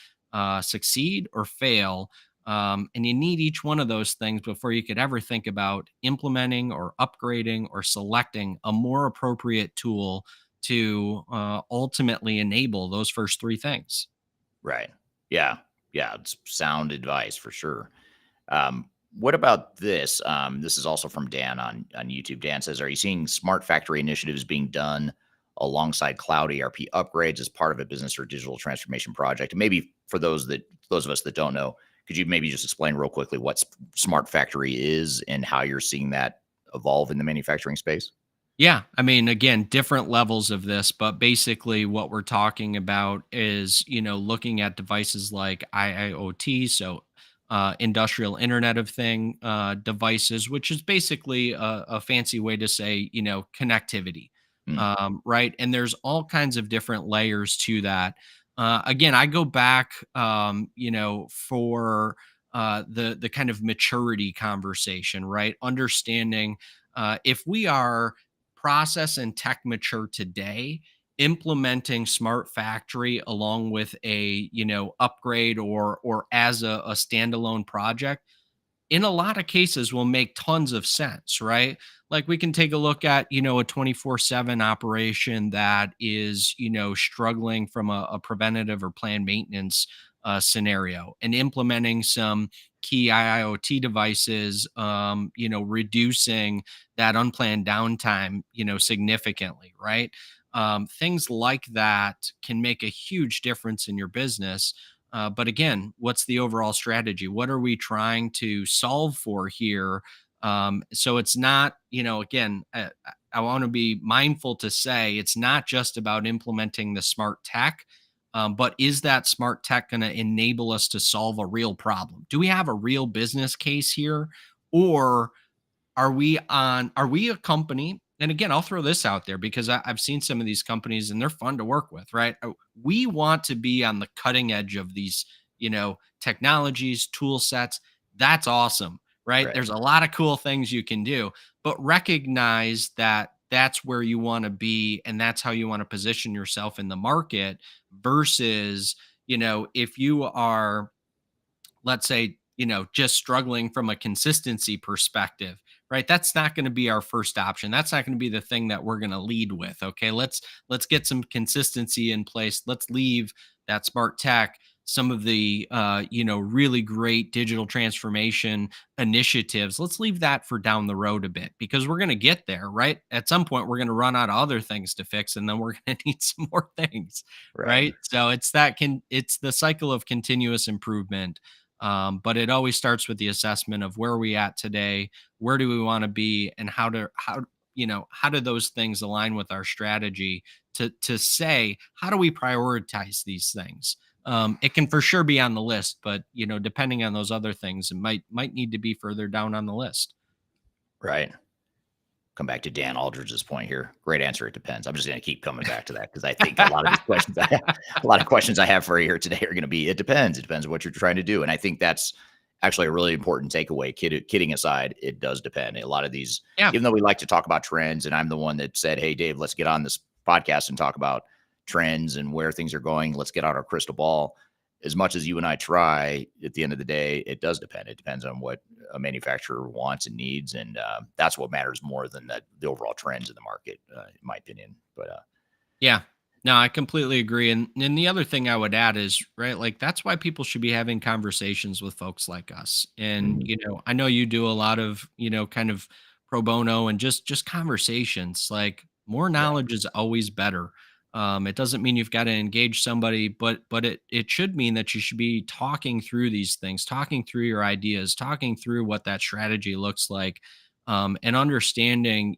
succeed or fail. And you need each one of those things before you could ever think about implementing or upgrading or selecting a more appropriate tool to ultimately enable those first three things. Right. Yeah. Yeah. It's sound advice for sure. What about this? This is also from Dan on YouTube. Dan says, "Are you seeing smart factory initiatives being done alongside cloud ERP upgrades as part of a business or digital transformation project?" And maybe for those of us that don't know, could you maybe just explain real quickly what smart factory is and how you're seeing that evolve in the manufacturing space? Yeah, I mean, again, different levels of this, but basically what we're talking about is, looking at devices like IIoT, so industrial Internet of Thing devices, which is basically a fancy way to say, connectivity, Mm, right? And there's all kinds of different layers to that. Again, I go back, for the kind of maturity conversation, right? Understanding if we are process and tech mature today, implementing smart factory along with a upgrade or as a standalone project in a lot of cases will make tons of sense, right? Like we can take a look at, a 24/7 operation that is, struggling from a preventative or planned maintenance scenario and implementing some key IIoT devices, reducing that unplanned downtime, significantly, right? Things like that can make a huge difference in your business. But again, what's the overall strategy? What are we trying to solve for here? So it's not, again, I want to be mindful to say it's not just about implementing the smart tech, but is that smart tech going to enable us to solve a real problem? Do we have a real business case here? Or are we a company and again, I'll throw this out there because I've seen some of these companies and they're fun to work with, right? We want to be on the cutting edge of these, technologies, tool sets. That's awesome, right? Right. There's a lot of cool things you can do, but recognize that that's where you want to be and that's how you want to position yourself in the market versus, if you are, let's say, just struggling from a consistency perspective, right? That's not going to be our first option. That's not going to be the thing that we're going to lead with. Okay. Let's get some consistency in place. Let's leave that smart tech, some of the really great digital transformation initiatives. Let's leave that for down the road a bit because we're going to get there, right? At some point we're going to run out of other things to fix and then we're going to need some more things, Right. right? So it's the cycle of continuous improvement, but it always starts with the assessment of where are we at today, where do we want to be, and how do those things align with our strategy to say how do we prioritize these things. It can for sure be on the list, but depending on those other things, it might need to be further down on the list. Right. Come back to Dan Aldridge's point here. Great answer. It depends. I'm just going to keep coming back to that because I think a lot of these questions, a lot of questions I have for you here today are going to be, it depends. It depends what you're trying to do. And I think that's actually a really important takeaway. Kidding aside, it does depend. A lot of these, Yeah. even though we like to talk about trends, and I'm the one that said, hey, Dave, let's get on this podcast and talk about trends and where things are going. Let's get out our crystal ball. As much as you and I try, at the end of the day, it does depend. It depends on what a manufacturer wants and needs, and that's what matters more than the overall trends in the market, in my opinion. But Yeah. No, I completely agree. And the other thing I would add is, right, like that's why people should be having conversations with folks like us. And, mhm, I know you do a lot of, kind of pro bono and just conversations. Like more yeah, knowledge is always better. It doesn't mean you've got to engage somebody, but it should mean that you should be talking through these things, talking through your ideas, talking through what that strategy looks like. And understanding,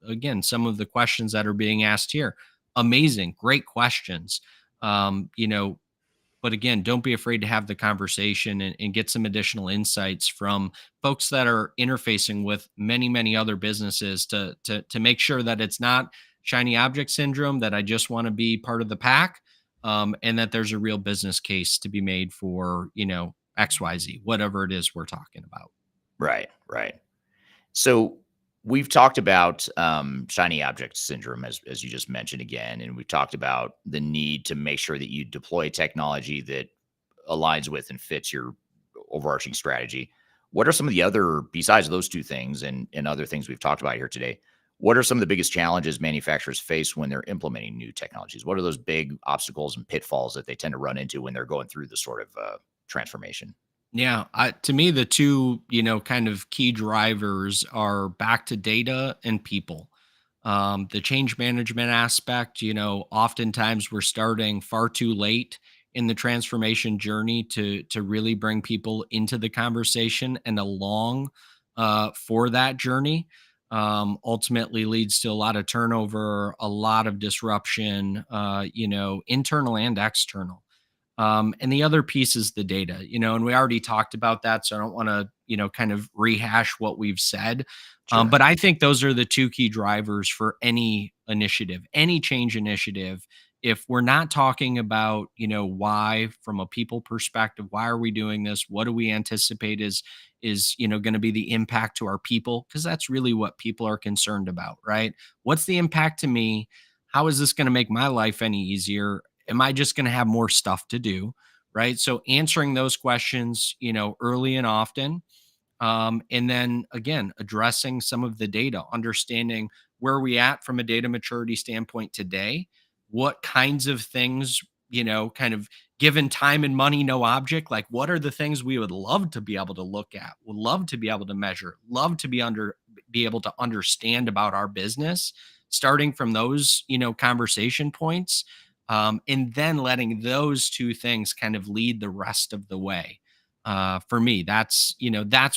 again, some of the questions that are being asked here. Amazing, great questions. um you know but again, don't be afraid to have the conversation and get some additional insights from folks that are interfacing with many other businesses to make sure that it's not shiny object syndrome, that I just want to be part of the pack, and that there's a real business case to be made for XYZ, whatever it is we're talking about. right, right. So we've talked about shiny object syndrome, as you just mentioned again, and we've talked about the need to make sure that you deploy technology that aligns with and fits your overarching strategy. What are some of the other, besides those two things and other things we've talked about here today? What are some of the biggest challenges manufacturers face when they're implementing new technologies? What are those big obstacles and pitfalls that they tend to run into when they're going through this sort of transformation? Yeah, to me, the two, kind of key drivers are back to data and people. The change management aspect, oftentimes we're starting far too late in the transformation journey to really bring people into the conversation and along for that journey. Ultimately leads to a lot of turnover, a lot of disruption, internal and external. And the other piece is the data, and we already talked about that. So I don't want to, kind of rehash what we've said. Sure. But I think those are the two key drivers for any initiative, any change initiative. If we're not talking about, why from a people perspective, why are we doing this? What do we anticipate is, going to be the impact to our people? Because that's really what people are concerned about, right? What's the impact to me? How is this going to make my life any easier? Am I just going to have more stuff to do? Right. So answering those questions, early and often, and then again, addressing some of the data, understanding where we at from a data maturity standpoint today, what kinds of things, kind of given time and money, no object, like what are the things we would love to be able to look at, would love to be able to measure, love to be able to understand about our business, starting from those, conversation points, and then letting those two things kind of lead the rest of the way. For me, that's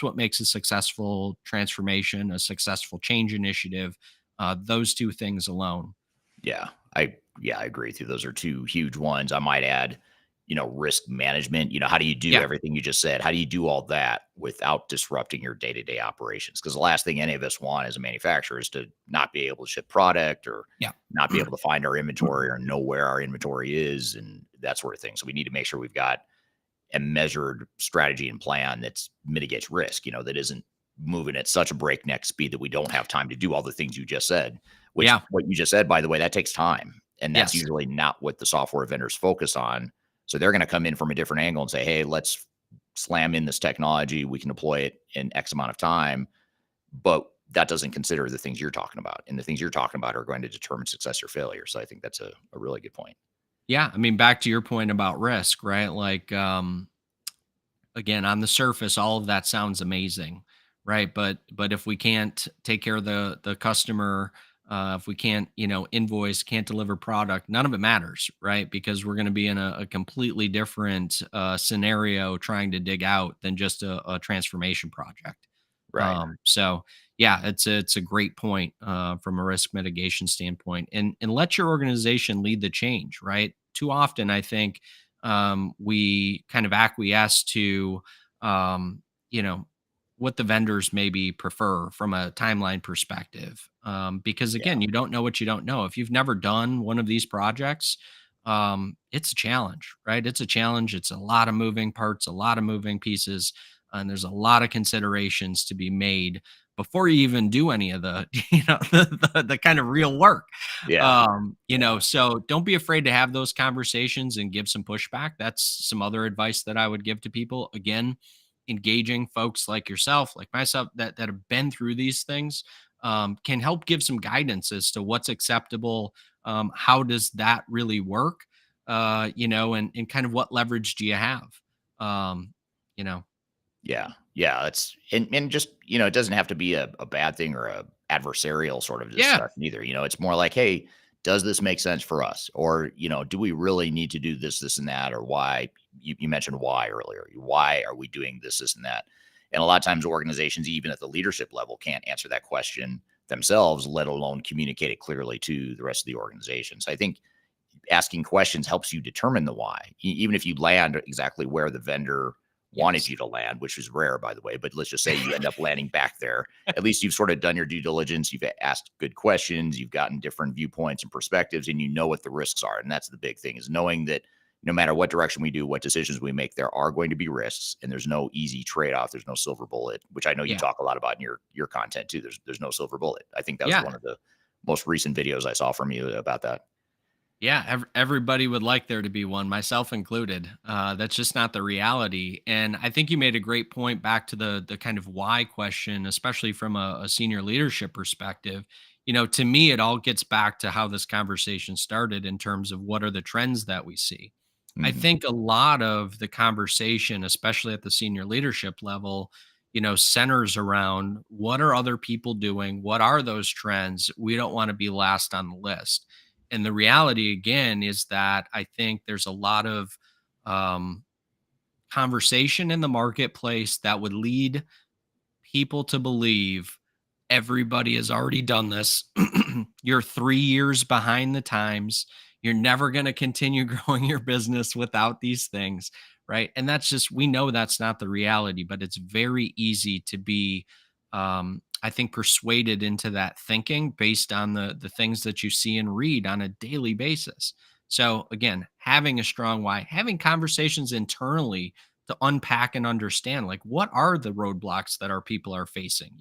what makes a successful transformation, a successful change initiative. Those two things alone. Yeah, I agree with you. Those are two huge ones. I might add, risk management. How do you do Yeah. everything you just said? How do you do all that without disrupting your day-to-day operations? Because the last thing any of us want as a manufacturer is to not be able to ship product, or Yeah. not be able to find our inventory, or know where our inventory is, and that sort of thing. So we need to make sure we've got a measured strategy and plan that mitigates risk, that isn't moving at such a breakneck speed that we don't have time to do all the things you just said, which Yeah. what you just said, by the way, that takes time. And that's Yes. usually not what the software vendors focus on. So they're going to come in from a different angle and say, hey, let's slam in this technology. We can deploy it in X amount of time. But that doesn't consider the things you're talking about. And the things you're talking about are going to determine success or failure. So I think that's a really good point. Yeah. I mean, back to your point about risk, right? Like, again, on the surface, all of that sounds amazing, right? But if we can't take care of the customer, if we can't, invoice, can't deliver product, none of it matters, right? Because we're going to be in a completely different scenario trying to dig out than just a transformation project. Right. So yeah, it's a great point from a risk mitigation standpoint, and let your organization lead the change, right? Too often, I think we kind of acquiesce to um, you know what the vendors maybe prefer from a timeline perspective, because Yeah. again, you don't know what you don't know. If you've never done one of these projects, it's a challenge, right? It's a challenge. It's a lot of moving parts, a lot of moving pieces, and there's a lot of considerations to be made before you even do any of the the kind of real work. Yeah. Yeah. So don't be afraid to have those conversations and give some pushback. That's some other advice that I would give to people. Again, engaging folks like yourself, like myself, that have been through these things, can help give some guidance as to what's acceptable. How does that really work? And kind of what leverage do you have? Um, you know, Yeah. Yeah. And just, it doesn't have to be a bad thing or a adversarial sort of yeah, discussion either. It's more like, hey, does this make sense for us? Or, do we really need to do this, this, and that? Or why? You mentioned why earlier. Why are we doing this, this, and that? And a lot of times organizations, even at the leadership level, can't answer that question themselves, let alone communicate it clearly to the rest of the organization. So I think asking questions helps you determine the why, even if you land exactly where the vendor wanted yes, you to land, which is rare, by the way. But let's just say you end up landing back there. At least you've sort of done your due diligence. You've asked good questions. You've gotten different viewpoints and perspectives, and you know what the risks are. And that's the big thing, is knowing that no matter what direction we do, what decisions we make, there are going to be risks, and there's no easy trade-off. There's no silver bullet, which I know you yeah, talk a lot about in your content too. There's no silver bullet. I think that was yeah. one of the most recent videos I saw from you about that. Yeah, everybody would like there to be one, myself included. That's just not the reality. And I think you made a great point back to the kind of why question, especially from a senior leadership perspective. To me, it all gets back to how this conversation started in terms of what are the trends that we see. I Mhm. think a lot of the conversation, especially at the senior leadership level, centers around what are other people doing? What are those trends? We don't want to be last on the list. And the reality again is that I think there's a lot of um, conversation in the marketplace that would lead people to believe everybody has already done this. You're 3 years behind the times. You're never going to continue growing your business without these things. Right. And that's just, we know that's not the reality, but it's very easy to be, I think, persuaded into that thinking based on the things that you see and read on a daily basis. So again, having a strong why, having conversations internally to unpack and understand, like, what are the roadblocks that our people are facing.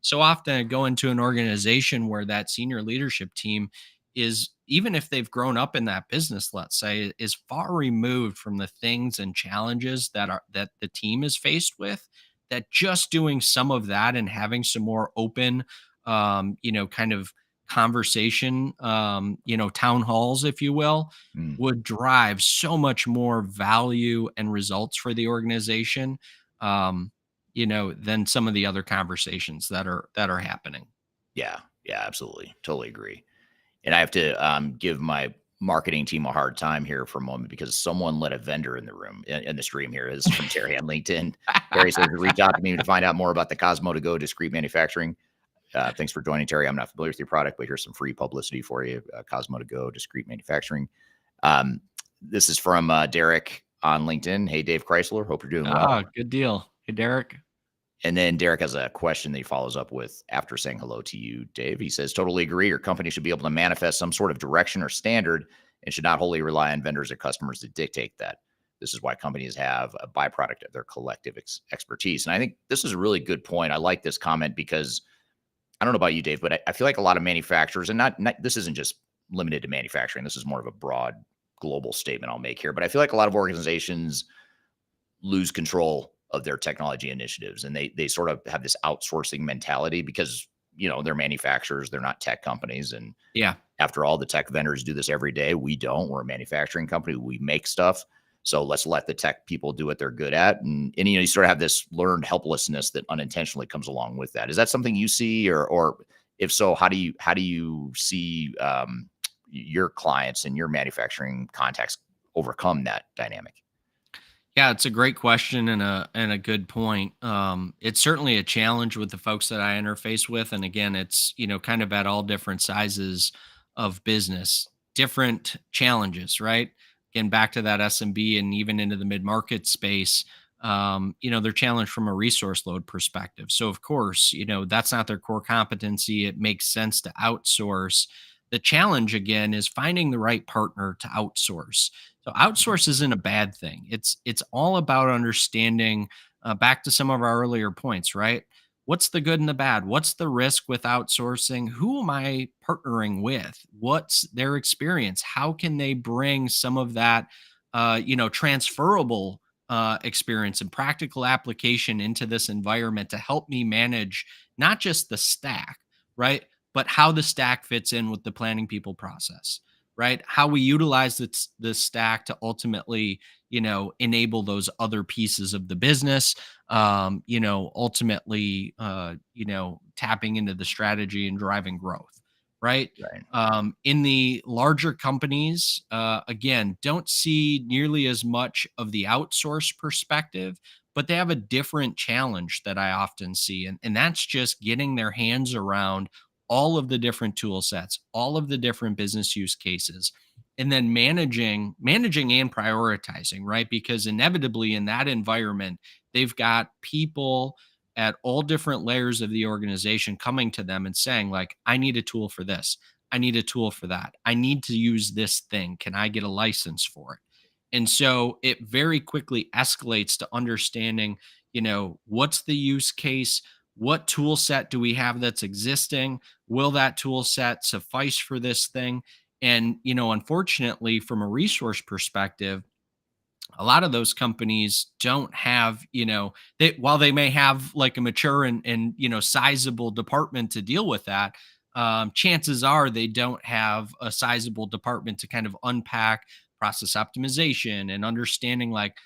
So often I go into an organization where that senior leadership team is, even if they've grown up in that business, let's say, is far removed from the things and challenges that the team is faced with, that just doing some of that and having some more open kind of conversation, town halls, if you will, Mm. would drive so much more value and results for the organization, than some of the other conversations that are happening. Yeah. Yeah, absolutely. Totally agree. And I have to give my marketing team a hard time here for a moment, because someone let a vendor in the room in the stream here. This is from Terry on LinkedIn. Terry says, reach out to me to find out more about the Cosmo to Go discrete manufacturing. Thanks for joining, Terry. I'm not familiar with your product, but here's some free publicity for you. Cosmo to Go discrete manufacturing. Um, This is from Derek on LinkedIn. Hey, Dave Chrysler. Hope you're doing well. Good deal. Hey, Derek. And then Derek has a question that he follows up with after saying hello to you, Dave. He says, totally agree. Your company should be able to manifest some sort of direction or standard and should not wholly rely on vendors or customers to dictate that. This is why companies have a byproduct of their collective expertise. And I think this is a really good point. I like this comment because I don't know about you, Dave, but I feel like a lot of manufacturers, and not this isn't just limited to manufacturing. This is more of a broad global statement I'll make here. But I feel like a lot of organizations lose control of their technology initiatives, and they sort of have this outsourcing mentality because they're manufacturers, they're not tech companies, and Yeah. after all, the tech vendors do this every day. We don't. We're a manufacturing company. We make stuff. So let's let the tech people do what they're good at. And you sort of have this learned helplessness that unintentionally comes along with that. Is that something you see, or if so, how do you see your clients and your manufacturing context overcome that dynamic? Yeah, it's a great question and a good point. It's certainly a challenge with the folks that I interface with, and again, it's kind of at all different sizes of business, different challenges, right? Again, back to that SMB and even into the mid market space. They're challenged from a resource load perspective. So of course, that's not their core competency. It makes sense to outsource. The challenge again is finding the right partner to outsource. So outsource isn't a bad thing. It's all about understanding. Back to some of our earlier points, right? What's the good and the bad? What's the risk with outsourcing? Who am I partnering with? What's their experience? How can they bring some of that, transferable experience and practical application into this environment to help me manage not just the stack, right? But how the stack fits in with the planning people process, right? How we utilize the stack to ultimately, enable those other pieces of the business, ultimately, tapping into the strategy and driving growth, right? Right. In the larger companies, again, don't see nearly as much of the outsource perspective, but they have a different challenge that I often see. And that's just getting their hands around all of the different tool sets, all of the different business use cases, and then managing and prioritizing, right? Because inevitably in that environment, they've got people at all different layers of the organization coming to them and saying like, I need a tool for this. I need a tool for that. I need to use this thing. Can I get a license for it? And so it very quickly escalates to understanding, what's the use case? What tool set do we have that's existing? Will that tool set suffice for this thing? And, unfortunately, from a resource perspective, a lot of those companies don't have, while they may have like a mature and sizable department to deal with that, chances are they don't have a sizable department to kind of unpack process optimization and understanding like,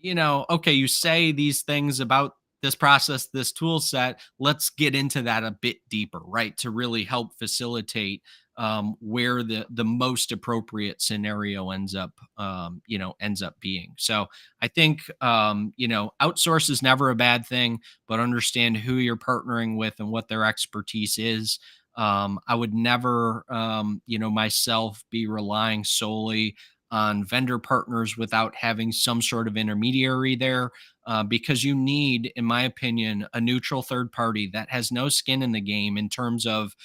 okay, you say these things about this process, this tool set. Let's get into that a bit deeper, right? To really help facilitate where the most appropriate scenario ends up being. So I think outsource is never a bad thing, but understand who you're partnering with and what their expertise is. I would never, myself be relying solely on vendor partners without having some sort of intermediary there, because you need, in my opinion, a neutral third party that has no skin in the game in terms of,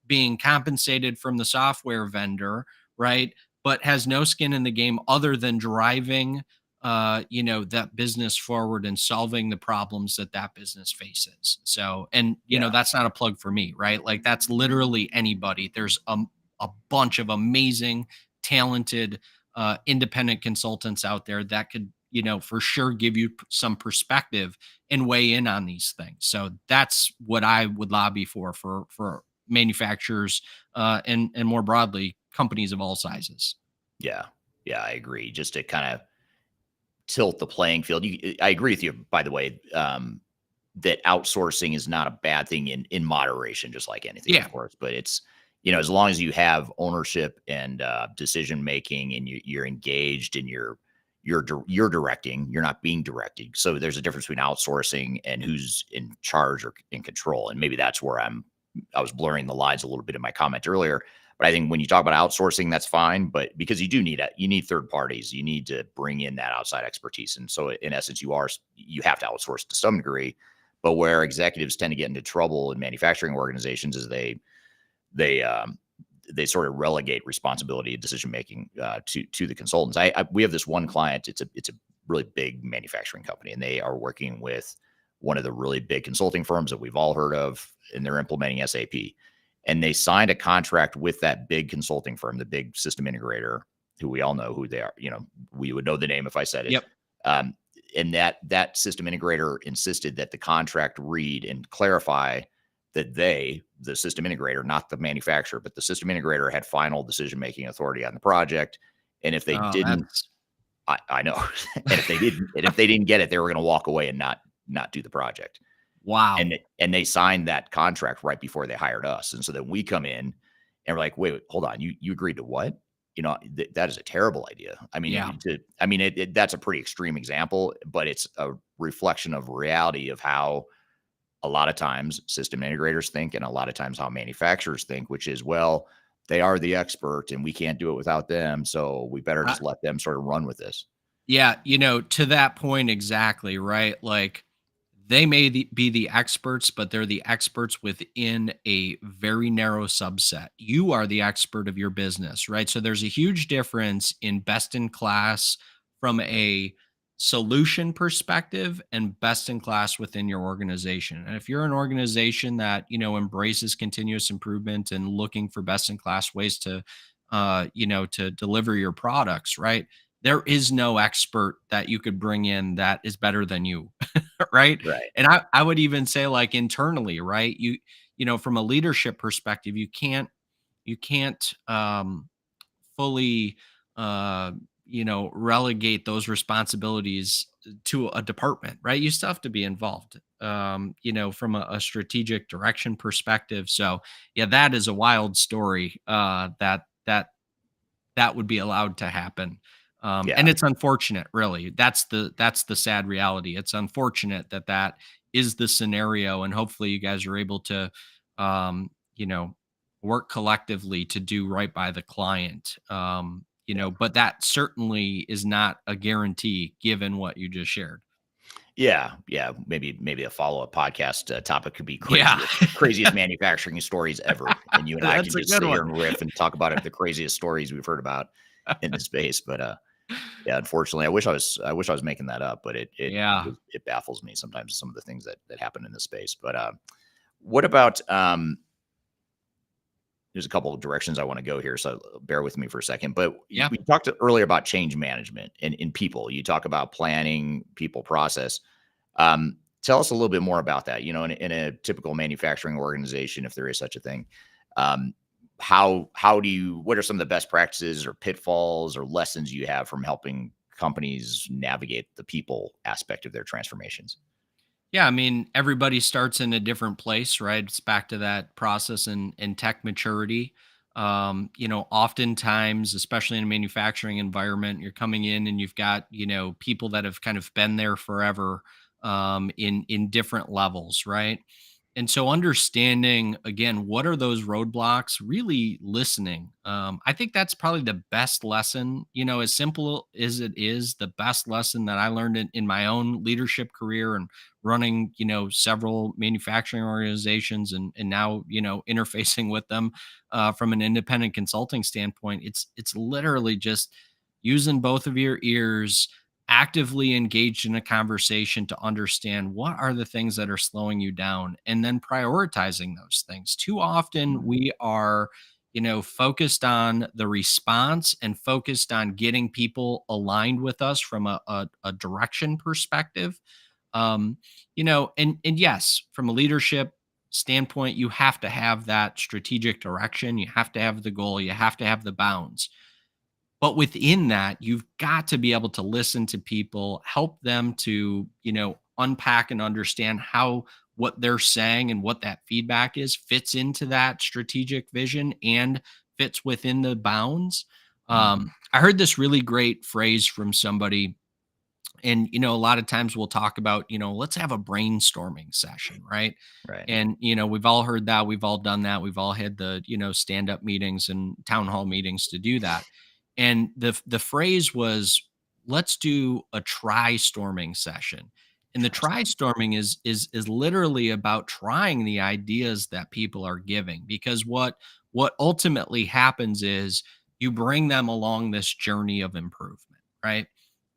being compensated from the software vendor, right? But has no skin in the game other than driving, that business forward and solving the problems that that business faces. So, and, Yeah. that's not a plug for me, right? Like that's literally anybody. There's a bunch of amazing talented independent consultants out there that could for sure give you some perspective and weigh in on these things. So that's what I would lobby for manufacturers and more broadly companies of all sizes. Yeah. Yeah. I agree. Just to kind of tilt the playing field. I agree with you, by the way, that outsourcing is not a bad thing in moderation, just like anything, Yeah. of course. But it's, as long as you have ownership and decision making, and you're engaged and you're directing, you're not being directed. So there's a difference between outsourcing and who's in charge or in control. And maybe that's where I'm I was blurring the lines a little bit in my comment earlier. But I think when you talk about outsourcing, that's fine. But because you need third parties, you need to bring in that outside expertise. And so in essence, you have to outsource to some degree. But where executives tend to get into trouble in manufacturing organizations is they they sort of relegate responsibility and decision making to the consultants. We have this one client. It's a really big manufacturing company, and they are working with one of the really big consulting firms that we've all heard of, and they're implementing SAP. And they signed a contract with that big consulting firm, the big system integrator, who we all know who they are. We would know the name if I said it. Yep. Um, and that system integrator insisted that the contract read and clarify that the system integrator, not the manufacturer, but the system integrator had final decision-making authority on the project. And if they Oh, didn't, that's I know, and if they didn't get it, they were going to walk away and not do the project. wow. And they signed that contract right before they hired us. And so then we come in and we're like, wait, hold on, you agreed to what? That is a terrible idea. I Yeah. mean, that's a pretty extreme example, but it's a reflection of reality of how a lot of times system integrators think, and a lot of times how manufacturers think, which is, well, they are the expert and we can't do it without them. So we better I, just let them sort of run with this. yeah. To that point, exactly. Right. Like, they may be the experts, but they're the experts within a very narrow subset. You are the expert of your business, right? So there's a huge difference in best in class from a solution perspective and best in class within your organization. And if you're an organization that, embraces continuous improvement and looking for best in class ways to to deliver your products, right? There is no expert that you could bring in that is better than you. Right? Right. And I would even say, like, internally, right? From a leadership perspective, you can't fully relegate those responsibilities to a department, right? You still have to be involved, from a strategic direction perspective. So yeah, that is a wild story that would be allowed to happen. And Yeah. it's unfortunate, really. That's the sad reality. It's unfortunate that is the scenario, and hopefully you guys are able to, um, you know, work collectively to do right by the client. Yeah. But that certainly is not a guarantee given what you just shared. Yeah, yeah. Maybe a follow-up podcast topic could be Yeah, craziest manufacturing stories ever, and you and I can that's a just good sit here one. and riff and talk about it, the craziest stories we've heard about in the space. But yeah, unfortunately, I wish I was making that up, but Yeah, it baffles me sometimes some of the things that happen in this space. But what about there's a couple of directions I want to go here, so bear with me for a second. But yeah. we talked earlier about change management and in people. You talk about planning, people, process. Tell us a little bit more about that. In a typical manufacturing organization, if there is such a thing, um, what are some of the best practices or pitfalls or lessons you have from helping companies navigate the people aspect of their transformations? Yeah, I mean, everybody starts in a different place, right? It's back to that process and tech maturity. Oftentimes, especially in a manufacturing environment, you're coming in and you've got, people that have kind of been there forever, in different levels, right? And so understanding again, what are those roadblocks, really listening. I think that's probably the best lesson, as simple as it is, the best lesson that I learned in my own leadership career and running, several manufacturing organizations and now, interfacing with them from an independent consulting standpoint. It's literally just using both of your ears, actively engaged in a conversation to understand what are the things that are slowing you down, and then prioritizing those things. Too often Mm, we are, focused on the response and focused on getting people aligned with us from a direction perspective. And yes, from a leadership standpoint, you have to have that strategic direction, you have to have the goal, you have to have the bounds. But within that, you've got to be able to listen to people, help them to, unpack and understand how what they're saying and what that feedback is fits into that strategic vision and fits within the bounds. mm, I heard this really great phrase from somebody And, a lot of times we'll talk about, let's have a brainstorming session, right? Right. And, we've all heard that. We've all done that. We've all had the, stand up meetings and town hall meetings to do that. And the phrase was, let's do a try storming session. And the Try try some. storming is literally about trying the ideas that people are giving, because what ultimately happens is you bring them along this journey of improvement, right?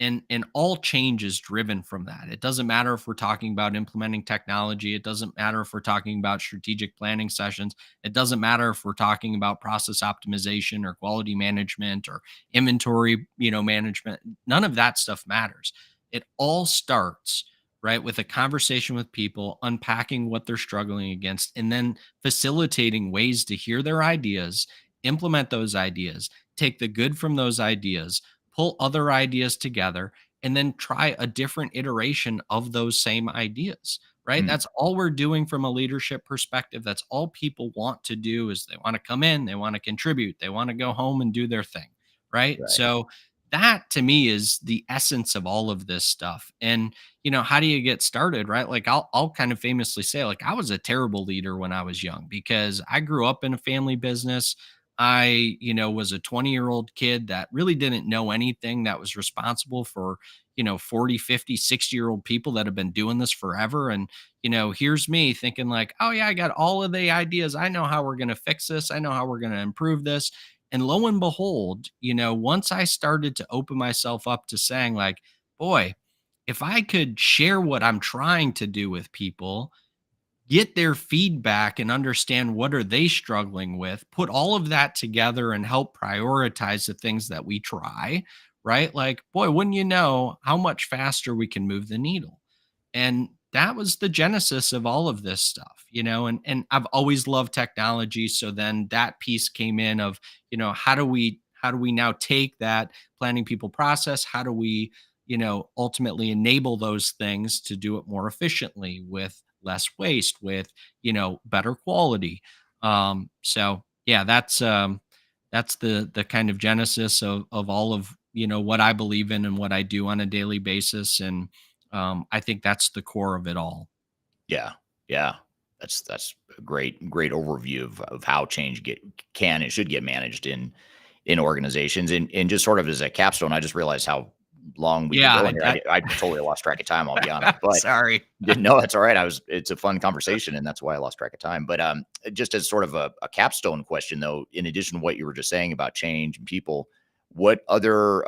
And all change is driven from that. It doesn't matter if we're talking about implementing technology. It doesn't matter if we're talking about strategic planning sessions. It doesn't matter if we're talking about process optimization or quality management or inventory, management. None of that stuff matters. It all starts right with a conversation with people, unpacking what they're struggling against, and then facilitating ways to hear their ideas, implement those ideas, take the good from those ideas, pull other ideas together, and then try a different iteration of those same ideas, right? Mm, That's all we're doing from a leadership perspective. That's all people want to do. Is they want to come in, they want to contribute, they want to go home and do their thing, right? right. So that to me is the essence of all of this stuff. And how do you get started, right? Like I'll kind of famously say, like, I was a terrible leader when I was young because I grew up in a family business. I, was a 20-year-old kid that really didn't know anything, that was responsible for, 40, 50, 60-year-old people that have been doing this forever. And, here's me thinking like, oh yeah, I got all of the ideas. I know how we're going to fix this. I know how we're going to improve this. And lo and behold, once I started to open myself up to saying like, boy, if I could share what I'm trying to do with people, get their feedback and understand what are they struggling with, put all of that together and help prioritize the things that we try, right? Like, boy, wouldn't you know how much faster we can move the needle. And that was the genesis of all of this stuff, and I've always loved technology. So then that piece came in of, how do we now take that planning people process? How do we, ultimately enable those things to do it more efficiently with less waste, with, better quality. So yeah, that's the kind of genesis of all of, what I believe in and what I do on a daily basis. And I think that's the core of it all. Yeah. Yeah. That's a great overview of how change can and should get managed in organizations. And just sort of as a capstone, I just realized how long we've been Yeah, going here. I totally lost track of time, I'll be honest. But sorry. didn't know that's all right. It's a fun conversation, and that's why I lost track of time. But just as sort of a capstone question, though, in addition to what you were just saying about change and people, what other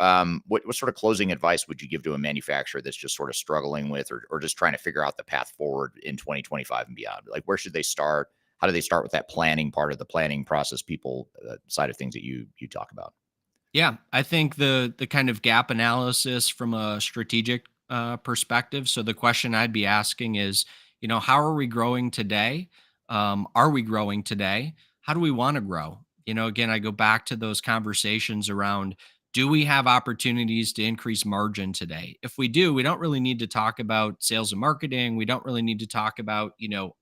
what sort of closing advice would you give to a manufacturer that's just sort of struggling with or just trying to figure out the path forward in 2025 and beyond? Like, where should they start? How do they start with that planning part of the planning process, people side of things that you talk about? Yeah, I think the kind of gap analysis from a strategic perspective. So the question I'd be asking is, how are we growing today? Are we growing today? How do we want to grow? Again, I go back to those conversations around, do we have opportunities to increase margin today? If we do, we don't really need to talk about sales and marketing. We don't really need to talk about,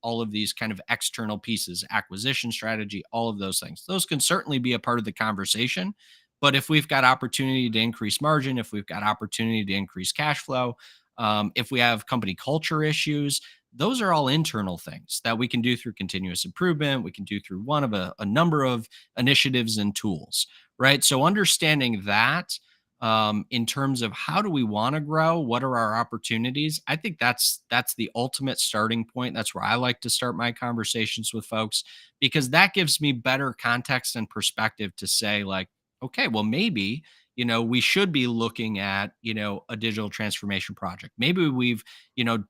all of these kind of external pieces, acquisition strategy, all of those things. Those can certainly be a part of the conversation. But if we've got opportunity to increase margin, if we've got opportunity to increase cash flow, if we have company culture issues, those are all internal things that we can do through continuous improvement. We can do through one of a number of initiatives and tools, right? So understanding that in terms of how do we want to grow, what are our opportunities? I think that's the ultimate starting point. That's where I like to start my conversations with folks, because that gives me better context and perspective to say like, okay, well, maybe, we should be looking at, a digital transformation project. Maybe we've,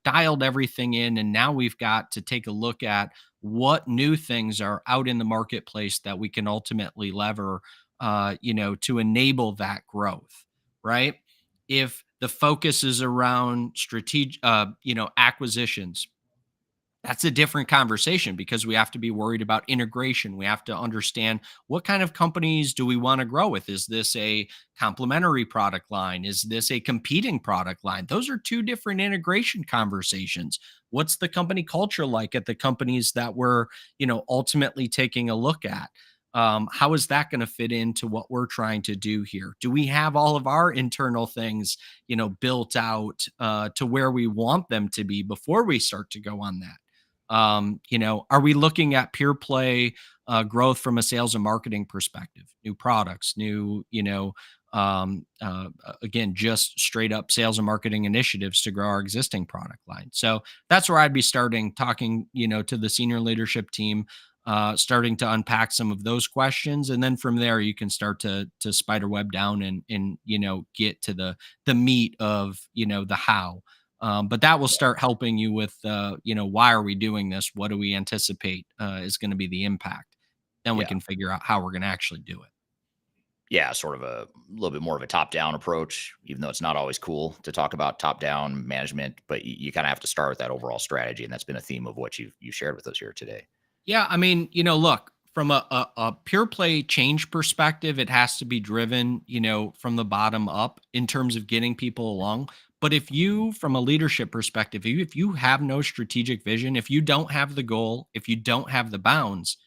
dialed everything in and now we've got to take a look at what new things are out in the marketplace that we can ultimately lever, to enable that growth, right? If the focus is around strategic, acquisitions, that's a different conversation because we have to be worried about integration. We have to understand what kind of companies do we want to grow with? Is this a complementary product line? Is this a competing product line? Those are two different integration conversations. What's the company culture like at the companies that we're, ultimately taking a look at? How is that going to fit into what we're trying to do here? Do we have all of our internal things, built out to where we want them to be before we start to go on that? Are we looking at pure play growth from a sales and marketing perspective, new products, new, again, just straight up sales and marketing initiatives to grow our existing product line? So that's where I'd be starting talking, to the senior leadership team, starting to unpack some of those questions, and then from there you can start to spider web down and get to the meat of the how. But that will start helping you with why are we doing this? What do we anticipate is going to be the impact? Then we Yeah. can figure out how we're going to actually do it. Yeah, sort of a little bit more of a top-down approach, even though it's not always cool to talk about top-down management, but you kind of have to start with that overall strategy, and that's been a theme of what you shared with us here today. Yeah, I mean, look, from a pure play change perspective, it has to be driven, from the bottom up in terms of getting people along. But if you, from a leadership perspective, if you have no strategic vision, if you don't have the goal, if you don't have the bounds,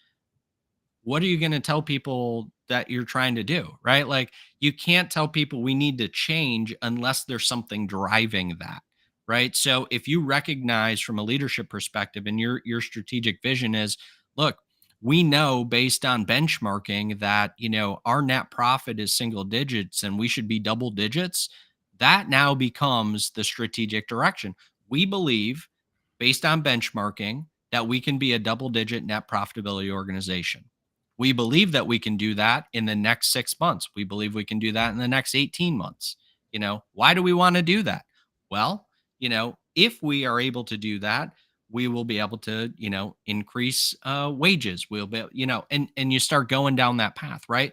what are you going to tell people that you're trying to do? Right? Like, you can't tell people we need to change unless there's something driving that. Right. So if you recognize from a leadership perspective and your strategic vision is, look, we know based on benchmarking that, our net profit is single digits and we should be double digits. That now becomes the strategic direction. We believe, based on benchmarking, that we can be a double digit net profitability organization. We believe that we can do that in the next 6 months. We believe we can do that in the next 18 months. Why do we want to do that? Well, if we are able to do that, we will be able to, increase wages. We'll be, and you start going down that path, right?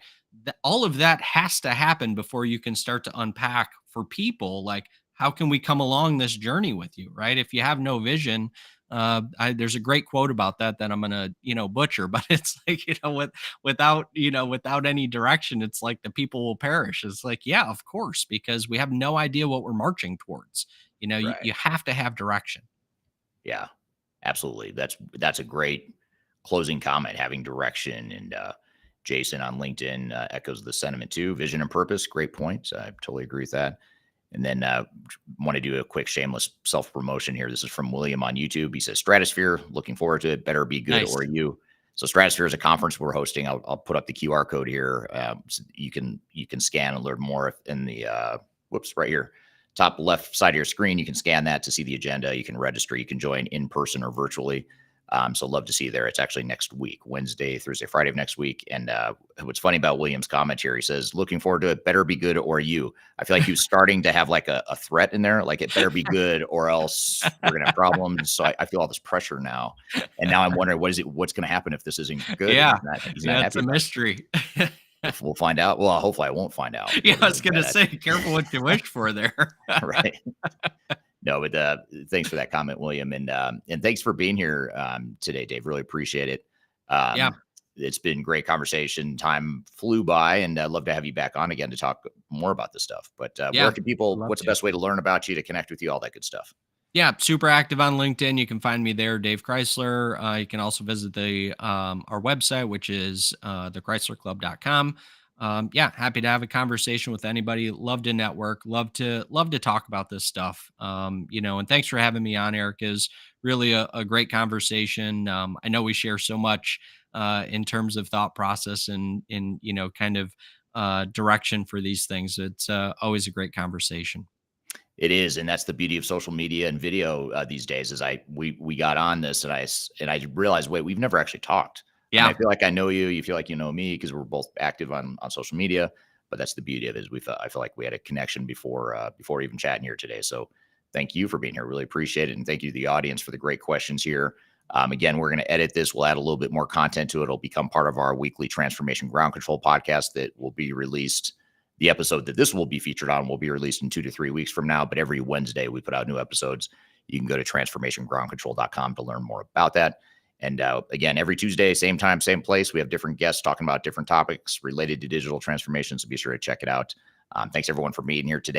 All of that has to happen before you can start to unpack for people, like, how can we come along this journey with you, right? If you have no vision, there's a great quote about that I'm gonna, butcher, but it's like, without any direction, it's like the people will perish. It's like, yeah, of course, because we have no idea what we're marching towards. You, Right. you have to have direction. Yeah, absolutely. That's a great closing comment, having direction. And Jason on LinkedIn echoes the sentiment too. Vision and purpose, great points. I totally agree with that. And then want to do a quick shameless self promotion here. This is from William on YouTube. He says, Stratosphere, looking forward to it. Better be good Nice. or you. So Stratosphere is a conference we're hosting. I'll put up the QR code here. So you can scan and learn more in the right here, top left side of your screen. You can scan that to see the agenda. You can register. You can join in person or virtually. So love to see you there. It's actually next week, Wednesday, Thursday, Friday of next week. And what's funny about William's comment here, he says, looking forward to it. Better be good or you. I feel like he was starting to have like a threat in there, like it better be good or else we're going to have problems. So I feel all this pressure now. And now I'm wondering, what's going to happen if this isn't good? And Yeah. he's not Yeah. It's happy a about it. mystery. We'll find out. Well, hopefully I won't find out. Yeah. What I it was is going to bad. say, careful what you wish for there. Right. No, but thanks for that comment, William, and thanks for being here today, Dave. Really appreciate it. Yeah. It's been great conversation. Time flew by, and I'd love to have you back on again to talk more about this stuff. But Yeah. where can people? Love What's the to. best way to learn about you, to connect with you, all that good stuff? Yeah, super active on LinkedIn. You can find me there, Dave Chrysler. You can also visit the our website, which is thechryslerclub.com. Yeah, happy to have a conversation with anybody. Love to network. Love to talk about this stuff. And thanks for having me on, Eric. Is really a great conversation. I know we share so much in terms of thought process and in kind of direction for these things. It's always a great conversation. It is, and that's the beauty of social media and video these days. Is we got on this, and I realized, wait, we've never actually talked. I mean, I Yeah. feel like I know you. You feel like you know me because we're both active on social media. But that's the beauty of it. Is I feel like we had a connection before even chatting here today. So thank you for being here. Really appreciate it, and thank you to the audience for the great questions here. Again, we're going to edit this. We'll add a little bit more content to it. It'll become part of our weekly Transformation Ground Control podcast that will be released. The episode that this will be featured on will be released in 2 to 3 weeks from now, but every Wednesday we put out new episodes. You can go to transformationgroundcontrol.com to learn more about that. And again, every Tuesday, same time, same place, we have different guests talking about different topics related to digital transformation. So be sure to check it out. Thanks everyone for being here today.